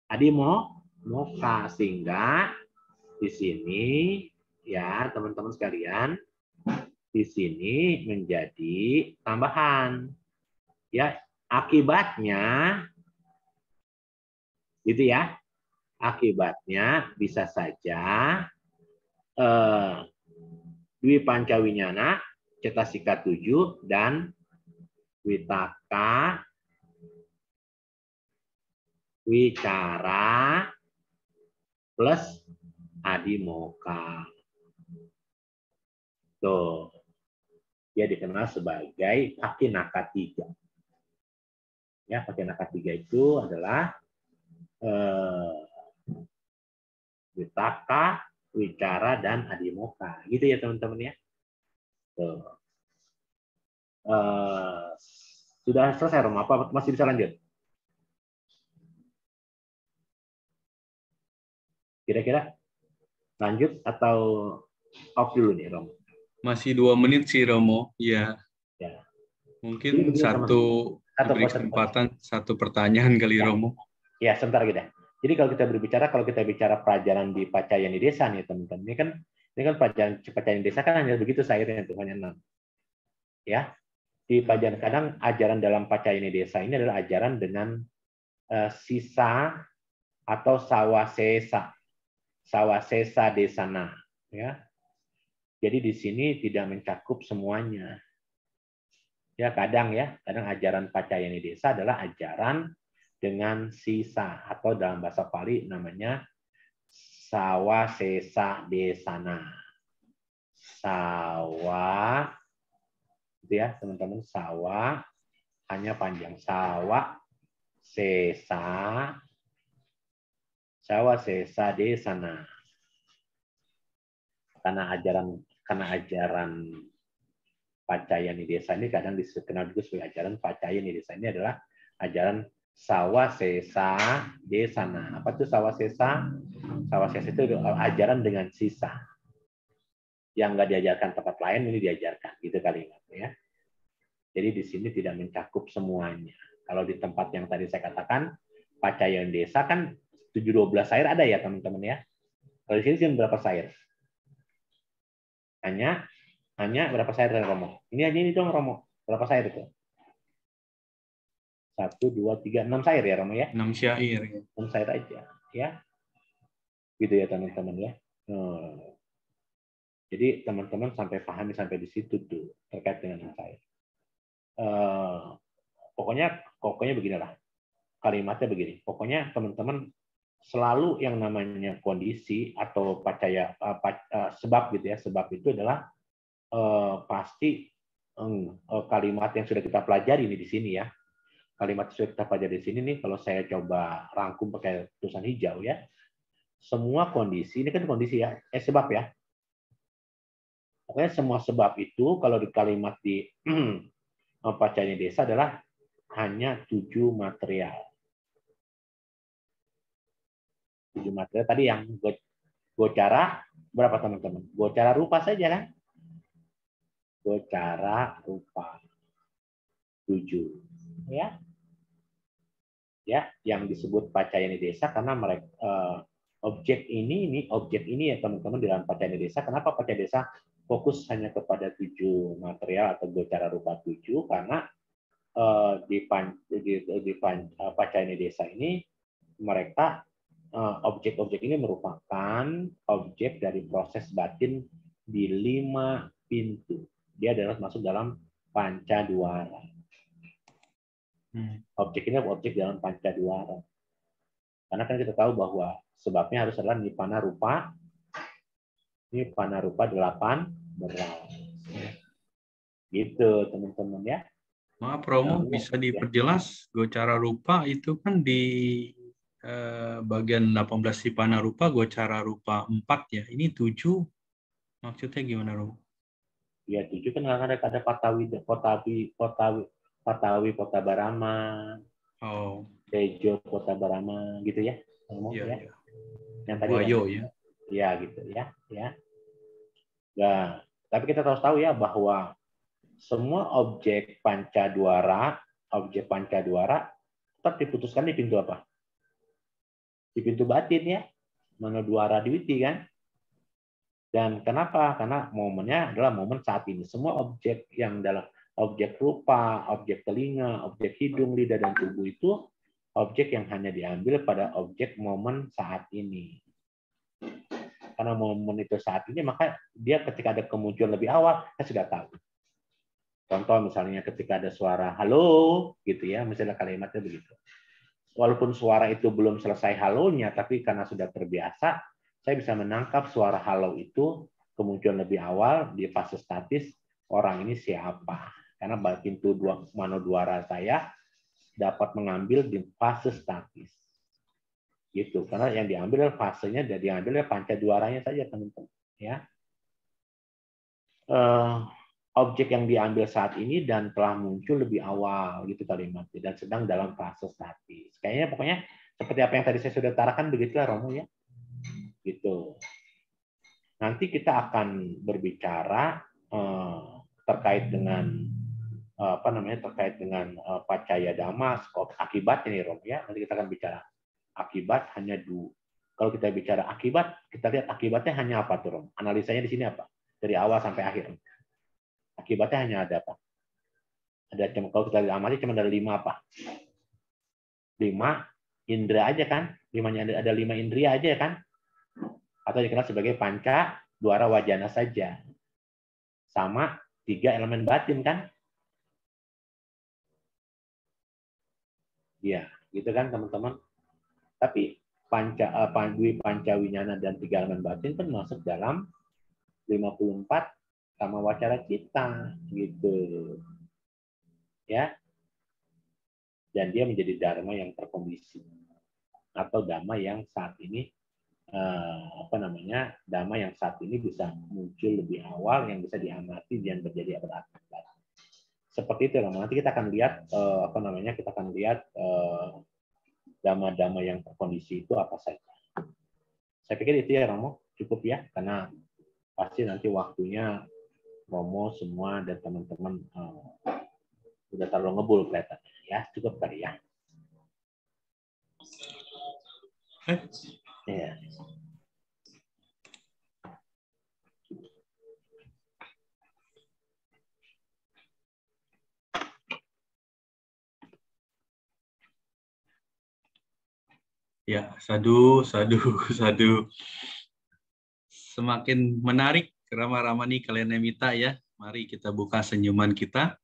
adimoka. Sehingga di sini ya teman-teman sekalian, di sini menjadi tambahan. Ya, akibatnya gitu ya. Akibatnya bisa saja dwi pancawinyana cetasika 7 dan witaka, wicara plus adimoka. Tuh. Dia dikenal sebagai pakinaka 3. Ya, pakinaka 3 itu adalah witaka, wicara, dan adimoka. Gitu ya teman-teman ya. Tuh. Sudah selesai Rom? Apa masih bisa lanjut? Kira-kira lanjut atau off dulu nih Rom? Masih 2 menit sih Romo. Ya. Mungkin diberi kesempatan satu pertanyaan kali ya. Romo. Ya, sebentar kita. Jadi kalau kita bicara pelajaran di Pacayani Desa nih teman-teman, ini kan pelajaran Pacayani Desa kan hanya begitu akhirnya tuh, hanya 6. Ya. Di pelajaran kadang ajaran dalam Pacayani Desa ini adalah ajaran dengan sisa atau sawasesa desana, ya. Jadi di sini tidak mencakup semuanya. Ya, kadang ajaran Pacayani Desa adalah ajaran dengan sisa atau dalam bahasa Pali namanya sawasesa desana. Sawa itu ya, teman-teman, sawa hanya panjang sawa sesa desana. Karena ajaran Pacayani Desa ini kadang dikenal juga sebagai ajaran Pacayani Desa ini adalah ajaran sawasesa desana. Apa itu sawasesa? Sawasesa itu ajaran dengan sisa. Yang nggak diajarkan tempat lain ini diajarkan, gitu kalimatnya ya. Jadi di sini tidak mencakup semuanya. Kalau di tempat yang tadi saya katakan, Pacayan Desa kan 7-12 sair ada ya teman-teman ya. Kalau di sini berapa sair? Hanya berapa sair dari Romo? Ini dong Romo. Berapa sair itu? 1, 2, 3, 6 sair ya Romo ya? 6 syair. Ya. 6 sair aja. Ya. Gitu ya teman-teman ya. Jadi teman-teman sampai pahami sampai di situ tuh terkait dengan sair. Pokoknya beginilah. Kalimatnya begini. Pokoknya teman-teman selalu yang namanya kondisi atau sebab gitu ya. Sebab itu adalah pasti kalimat yang sudah kita pelajari ini di sini ya. Kalimat yang sudah kita pelajari di sini nih kalau saya coba rangkum pakai tulisan hijau ya. Semua kondisi, ini kan kondisi ya, sebab ya. Pokoknya semua sebab itu kalau di kalimat di Pacayan Desa adalah hanya 7 material. 7 material tadi yang gocara berapa teman-teman? Gocara rupa saja kan? Gocara rupa 7. Ya. Ya, yang disebut Pacayan Desa karena mereka objek ini ya teman-teman di dalam Pacayan Desa. Kenapa Pacayan Desa fokus hanya kepada 7 material atau gocara rupa 7? Karena di Pacayan Desa ini mereka objek-objek ini merupakan objek dari proses batin di 5 pintu. Dia adalah masuk dalam Pancadwara. Objek ini objek dalam Pancadwara. Karena kan kita tahu bahwa sebabnya harus adalah Nipana Rupa 18. Gitu teman-teman ya. Maaf Romo, bisa diperjelas gocara rupa itu kan di bagian 18 Nipana Rupa gocara rupa 4 ya. Ini 7 maksudnya gimana Romo? Ya 7 kan ada Patawi Potabarama, Tejo Potabarama gitu ya. Iya. Yang tadi Wayo ya. Ya gitu ya. Nah, tapi kita harus tahu ya bahwa semua objek Pancadwara tetap diputuskan di pintu apa? Di pintu batin ya. Manodwara Dwiti kan? Dan kenapa? Karena momennya adalah momen saat ini. Semua objek yang dalam objek rupa, objek telinga, objek hidung, lidah, dan tubuh itu objek yang hanya diambil pada objek momen saat ini. Karena momen itu saat ini, maka dia ketika ada kemunculan lebih awal, kita sudah tahu. Contoh misalnya ketika ada suara halo, gitu ya, misalnya kalimatnya begitu. Walaupun suara itu belum selesai halonya, tapi karena sudah terbiasa, saya bisa menangkap suara halo itu kemunculan lebih awal di fase statis, orang ini siapa. Karena pintu manodwara saya dapat mengambil di fase statis. Gitu. Karena yang diambil fasenya dan diambil Pancadwaranya saja teman-teman. Ya. Objek yang diambil saat ini dan telah muncul lebih awal gitu kalimatnya dan sedang dalam fase statis. Kayaknya pokoknya seperti apa yang tadi saya sudah utarakan begitulah Romo ya. Gitu. Nanti kita akan berbicara terkait dengan Pacaya Dhamma, akibat ini Romo ya. Nanti kita akan bicara akibat hanya dua. Kalau kita bicara akibat, kita lihat akibatnya hanya apa tuh Romo? Analisanya di sini apa? Dari awal sampai akhir. Akibatnya hanya ada apa? Kalau kita amati cuma ada 5 apa? 5 indera aja kan? 5-nya ada 5 indria aja kan? Atau dikenal sebagai panca dwara wajana saja. Sama 3 elemen batin kan? Iya, gitu kan teman-teman. Tapi Dwi Panca Winyana dan 3 elemen batin kan masuk dalam 54 sama wacara kita gitu. Ya. Dan dia menjadi dharma yang terkondisi atau dhamma yang saat ini dhamma yang saat ini bisa muncul lebih awal yang bisa diamati dan terjadi berakibat. Seperti itu Romo. Nanti kita akan lihat kita akan lihat dhamma-dhamma yang terkondisi itu apa saja. Saya pikir itu ya Romo, cukup ya karena pasti nanti waktunya Romo semua dan teman-teman udah terlalu ngebul kelihatan Ya, cukup kali ya. Ya. Ya, sadu, sadu, sadu. Semakin menarik Rama-Ramani Kalyanamita ya. Mari kita buka senyuman kita.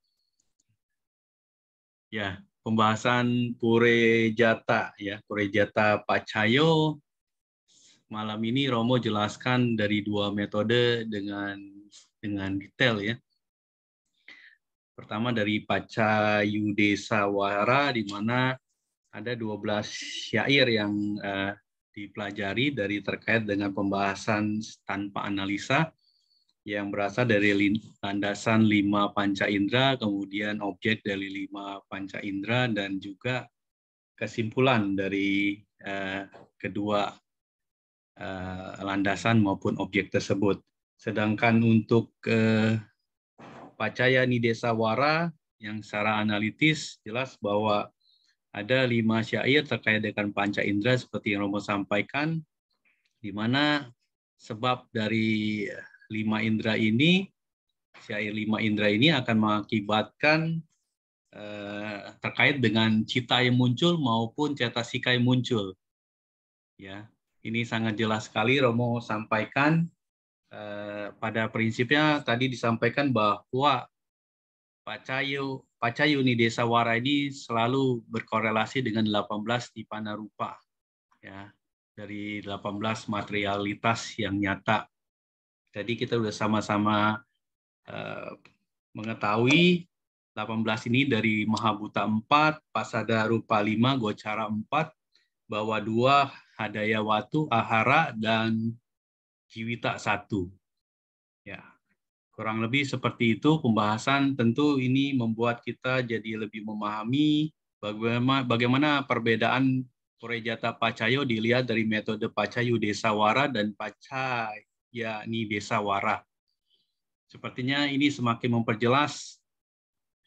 Ya, pembahasan Purejata ya, Purejata Pacayo. Malam ini Romo jelaskan dari dua metode dengan detail ya. Pertama dari Pacayudesawara di mana ada 12 syair yang dipelajari dari terkait dengan pembahasan tanpa analisa yang berasal dari landasan 5 panca indera, kemudian objek dari 5 panca indera, dan juga kesimpulan dari kedua landasan maupun objek tersebut. Sedangkan untuk Pacaya Nidesawara yang secara analitis jelas bahwa ada 5 syair terkait dengan panca indera seperti yang Romo sampaikan, di mana sebab dari 5 indera ini, syair 5 indera ini akan mengakibatkan terkait dengan cita yang muncul maupun cetasika yang muncul. Ya, ini sangat jelas sekali Romo sampaikan. Pada prinsipnya tadi disampaikan bahwa Pacayu Nidesawara ini selalu berkorelasi dengan 18 Nipana Rupa, ya, dari 18 materialitas yang nyata. Jadi kita sudah sama-sama mengetahui 18 ini dari Mahabhuta 4, Pasada Rupa 5, Gocara 4, bahwa 2 Hadaya Watu, Ahara, dan Jiwita 1. Ya, kurang lebih seperti itu pembahasan. Tentu ini membuat kita jadi lebih memahami bagaimana perbedaan Purejata Pacayo dilihat dari metode Pacayudesawara dan Pacaya Nidesawara. Sepertinya ini semakin memperjelas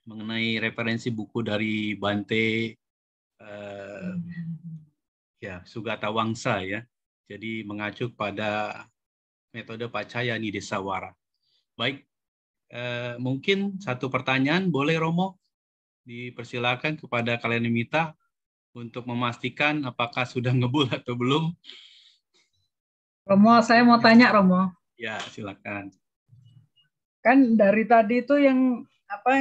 mengenai referensi buku dari Bante Sugata Wangsa ya. Jadi mengacu pada metode Pacaya Nidesawara. Baik, mungkin satu pertanyaan boleh Romo dipersilakan kepada Kalyanamita untuk memastikan apakah sudah ngebul atau belum. Romo, saya mau tanya Romo. Ya, silakan. Kan dari tadi itu yang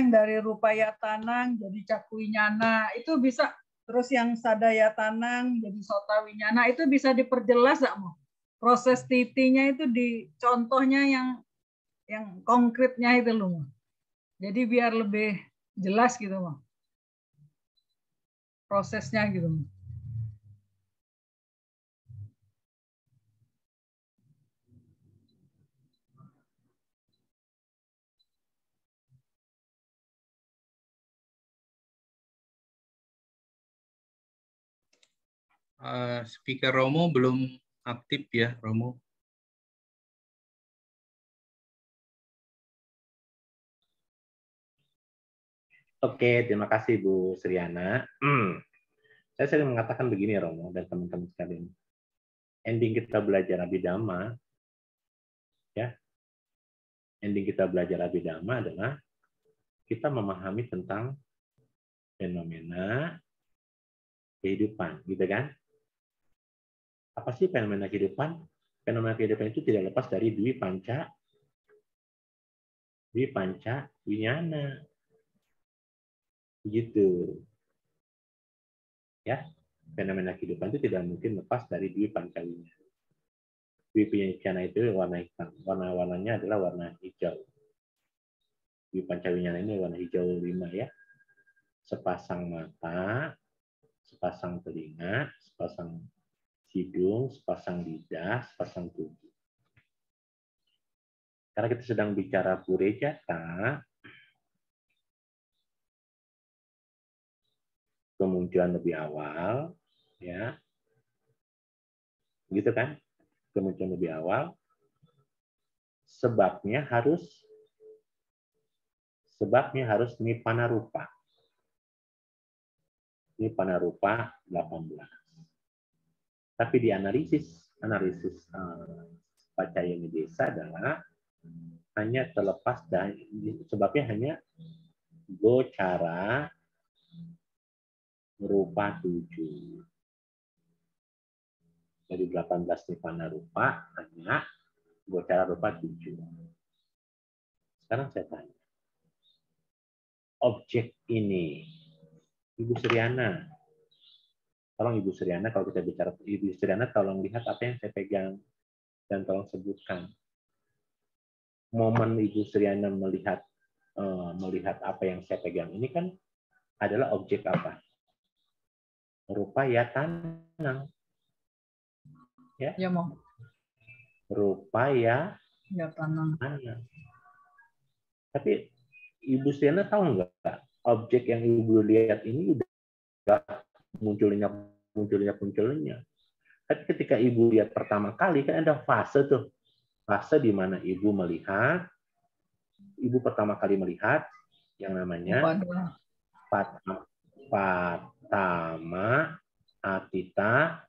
dari Rupaya Tanang jadi Cakuwinyana itu bisa, terus yang Sadaya Tanang jadi Sotawinyana itu bisa diperjelas nggak Mo? Proses titinya itu di contohnya yang konkretnya itu loh Mo. Jadi biar lebih jelas gitu Mo. Prosesnya gitu Mo. Speaker Romo belum aktif ya, Romo. Oke, terima kasih Bu Sriana. Saya sering mengatakan begini Romo dan teman-teman sekalian. Ending kita belajar Abhidhamma, ya. Ending kita belajar Abhidhamma adalah kita memahami tentang fenomena kehidupan, gitu kan? Apa sih fenomena kehidupan? Fenomena kehidupan itu tidak lepas dari dwi panca winyana. Begitu. Ya, fenomena kehidupan itu tidak mungkin lepas dari dwi panca winyana. Dwi winyana itu warna hitam. Warna-warnanya adalah warna hijau. Dwi panca winyana ini warna hijau 5 ya. Sepasang mata, sepasang telinga, sepasang hidung, sepasang lidah, sepasang tubuh. Karena kita sedang bicara Purejata, kemunculan lebih awal, ya, gitu kan? Kemunculan lebih awal, sebabnya harus Nipana Rupa. Ini panah rupa 18. Tapi di analisis Pacaya Desa adalah hanya terlepas dari sebabnya hanya gocara rupa 7. Dari 18 nipana rupa hanya gocara rupa 7. Sekarang saya tanya. Objek ini, Ibu Suryana. Tolong Ibu Suryana, kalau kita bicara Ibu Suryana, tolong lihat apa yang saya pegang dan tolong sebutkan. Momen Ibu Suryana melihat apa yang saya pegang ini kan adalah objek apa? Rupa ya tanang. Ya, Ya, Mo. rupa ya Tanang. Tapi Ibu Suryana tahu nggak objek yang Ibu lihat ini udah munculnya. Tapi ketika Ibu lihat pertama kali kan ada fase tuh. Fase di mana Ibu melihat, Ibu pertama kali melihat yang namanya Patama Atita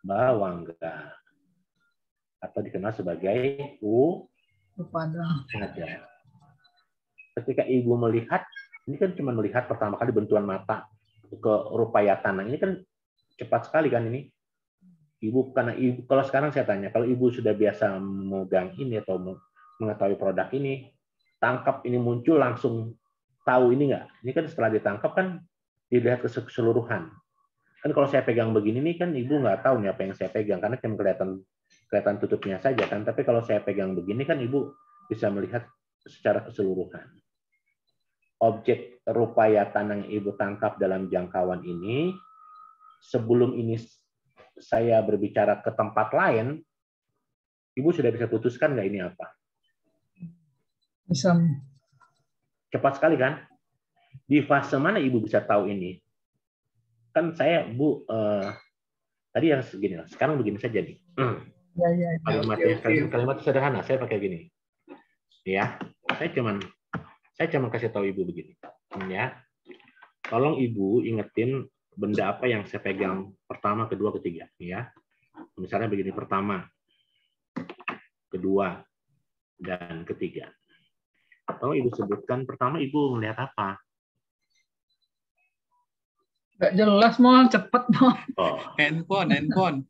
Bawangga atau dikenal sebagai Upada. Ketika Ibu melihat, ini kan cuma melihat pertama kali bentukan mata ke rupaya tanah. Ini kan cepat sekali kan ini. Ibu, karena Ibu, kalau sekarang saya tanya, kalau Ibu sudah biasa memegang ini atau mengetahui produk ini, tangkap ini muncul langsung tahu ini nggak? Ini kan setelah ditangkap kan dilihat keseluruhan. Kan kalau saya pegang begini nih kan Ibu nggak tahu nih apa yang saya pegang karena cuma kelihatan tutupnya saja kan. Tapi kalau saya pegang begini kan Ibu bisa melihat secara keseluruhan. Objek rupaya tanah yang Ibu tangkap dalam jangkauan ini, sebelum ini saya berbicara ke tempat lain, Ibu sudah bisa putuskan nggak ini apa? Bisa. Cepat sekali kan? Di fase mana Ibu bisa tahu ini? Kan saya, Bu, tadi yang segini lah. Sekarang begini saja nih. Ya. Kalimat sederhana, saya pakai gini. Ya, saya cuma kasih tahu Ibu begini. Ya, tolong Ibu ingetin benda apa yang saya pegang pertama, kedua, ketiga. Ya, misalnya begini, pertama, kedua, dan ketiga. Tolong Ibu sebutkan pertama Ibu melihat apa? Nggak jelas, Mo. Cepet, Mo. Oh. Handphone.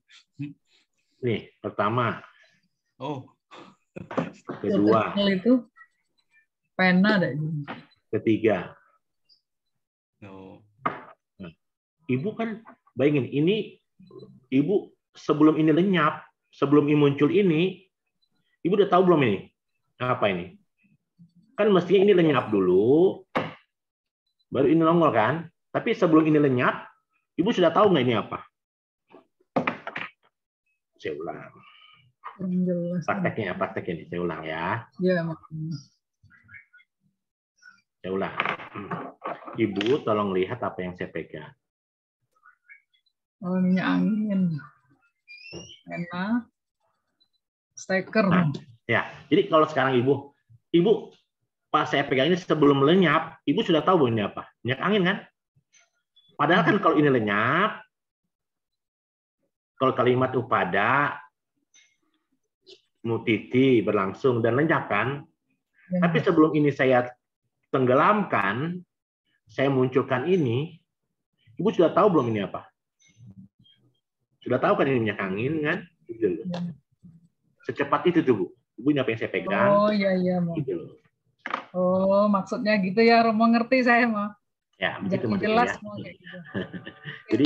Nih, pertama. Oh. Kedua. Itu pena deh. Ketiga. No. Nah, Ibu kan bayangin ini Ibu sebelum ini lenyap, sebelum ini muncul ini, Ibu udah tahu belum ini? Apa ini? Kan mestinya ini lenyap dulu, baru ini nongol kan? Tapi sebelum ini lenyap, Ibu sudah tahu nggak ini apa? Saya ulang. Prakteknya ini saya ulang ya. Iya, saya ulang. Ibu tolong lihat apa yang saya pegang. Oh, minyak angin. Pena. Steker. Nah, ya, jadi kalau sekarang Ibu pas saya pegang ini sebelum lenyap, Ibu sudah tahu bahwa ini apa? Minyak angin kan? Padahal kan kalau ini lenyap, kalau kalimat upada, mutiti, berlangsung, dan lenyap kan? Tapi sebelum ini saya tenggelamkan, saya munculkan ini, Ibu sudah tahu belum ini apa? Sudah tahu kan ini minyak angin kan? Gitu. Secepat itu tuh Bu. Ibu ini apa yang saya pegang? Oh iya. Gitu. Oh, maksudnya gitu ya, Romo, ngerti saya, Mo. Ya, begitu jelas, ya. Mo, kayak gitu. Jadi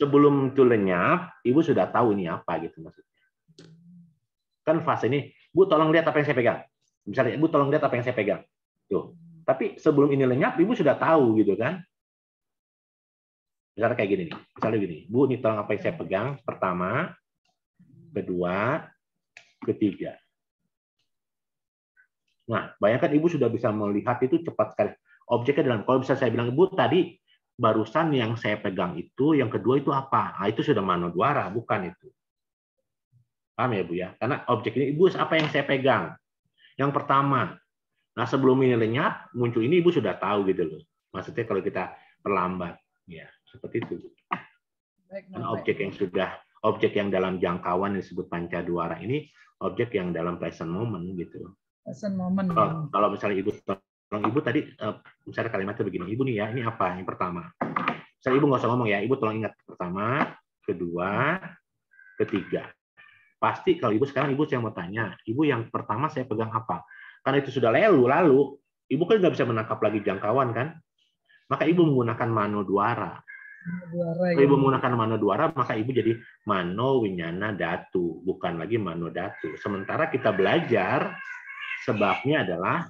sebelum itu lenyap, Ibu sudah tahu ini apa gitu maksudnya. Kan fase ini, Bu tolong lihat apa yang saya pegang. Misalnya, Ibu tolong lihat apa yang saya pegang. Tuh. Tapi sebelum ini lenyap, Ibu sudah tahu gitu kan. Misalnya kayak gini nih. Misalnya gini, Bu ini tolong apa yang saya pegang. Pertama, kedua, ketiga. Nah, bayangkan Ibu sudah bisa melihat itu cepat sekali. Objeknya dalam, kalau bisa saya bilang, Ibu tadi barusan yang saya pegang itu, yang kedua itu apa? Nah, itu sudah manodwara, bukan itu. Paham ya, Bu ya? Karena objek ini, Ibu apa yang saya pegang? Yang pertama. Nah, sebelum ini lenyap, muncul ini Ibu sudah tahu gitu loh. Maksudnya kalau kita perlambat. Ya, seperti itu. Baik, Dan objek yang dalam jangkauan yang disebut pancadwara ini objek yang dalam present moment gitu. Present moment. Kalau misalnya ibu tadi misalnya kalimatnya begini, ibu nih ya, ini apa yang pertama? Misalnya ibu nggak usah ngomong ya, ibu tolong ingat pertama, kedua, ketiga. Pasti kalau ibu sekarang saya mau tanya, ibu yang pertama saya pegang apa? Karena itu sudah lalu, ibu kan nggak bisa menangkap lagi jangkauan kan? Maka ibu menggunakan manodwara. Kalau ibu menggunakan manodwara, maka ibu jadi mano winyana datu, bukan lagi mano datu. Sementara kita belajar sebabnya adalah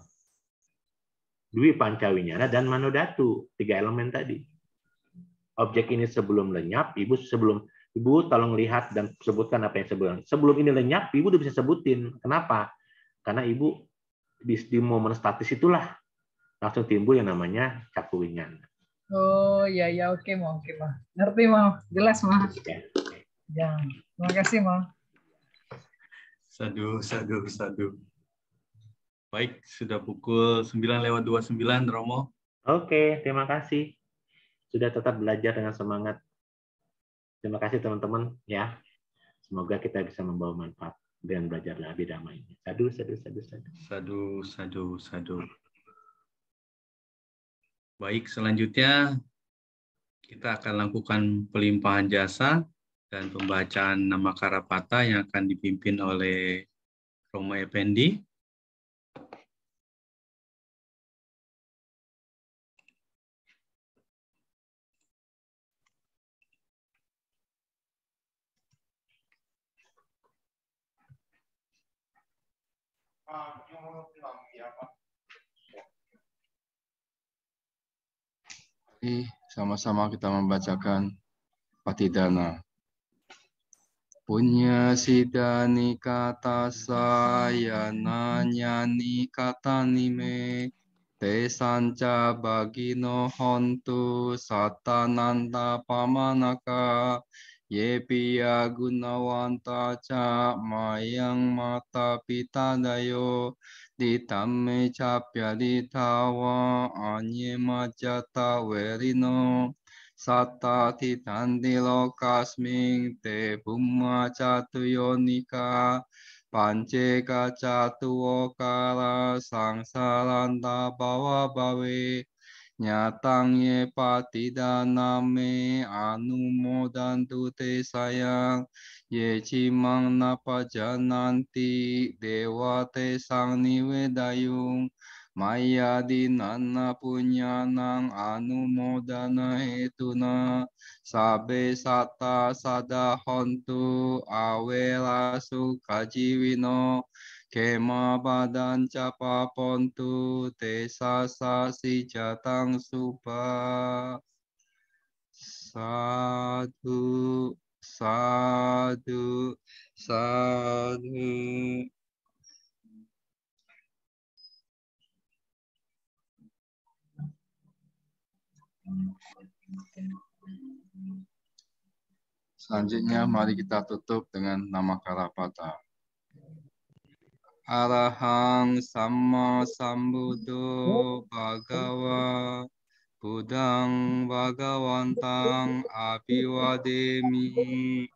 dwi panca winyana dan mano datu, 3 elemen tadi. Objek ini sebelum lenyap, ibu tolong lihat dan sebutkan apa yang sebelum ini lenyap, ibu udah bisa sebutin. Kenapa? Karena ibu di momen statis itulah langsung timbul yang namanya caku winyana. Oh ya oke mah. Ngerti mah, jelas mah. Ya, terima kasih mah. Sadu. Baik, sudah pukul 9:29 Romo. Oke, terima kasih. Sudah tetap belajar dengan semangat. Terima kasih teman-teman ya. Semoga kita bisa membawa manfaat dengan belajar Abhidhamma ini. Sadu. Baik, selanjutnya kita akan lakukan pelimpahan jasa dan pembacaan nama Karapata yang akan dipimpin oleh Romo Effendi. Sama-sama kita membacakan Patidana. Punya sidani kata sayana nyani kata nime te sanca bagino hontu satananda pamanaka ye piya gunawanta ca mayang mata pita dayo ditamme capya ditawa anye majata werino Satta titandi lokasming te bumma catu yonika panceka catu okara sangsaranta bawa bawe nyatang ye patidana me anumodantu te sayang ye cimang napajananti dewa te sang niwedayung Maya dinana punyanang anumodana hetuna sabe sata sada hontu awela sukajiwino kema badan capa pontu te sasa si jatang supa sadu. Selanjutnya mari kita tutup dengan nama Karapata. Arahang Samma Sambuddho Bhagawa Buddhang Bhagawantang Abhiwademi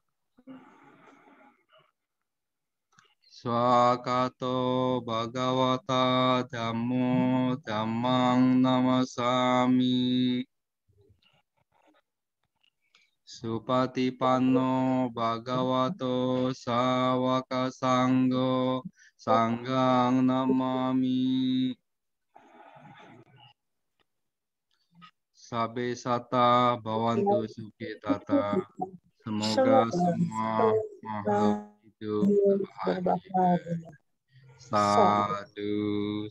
Swakato Bhagavata Dhammo Dhammang Namasami Supatipanno Bhagavato Sawaka Sanggo Sanggang Namami Sabe Sata Bhavantu Sukhitata. Semoga semua makhluk hidup berbahagia. Sadu.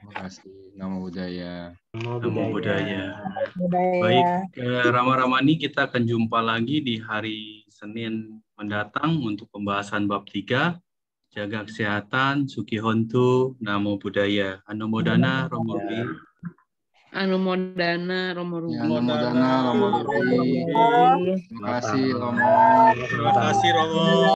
Terima kasih. Namo Buddhaya. Namo Buddhaya. Baik, Rama-Ramani, kita akan jumpa lagi di hari Senin mendatang untuk pembahasan bab 3. Jaga kesehatan, Sukihontu, Namo Buddhaya. Anumodana, Romo Rugi. Anumodana, Romo Rugi. Anumodana, Romo Rugi. Terima kasih, Romo. Terima kasih, Romo.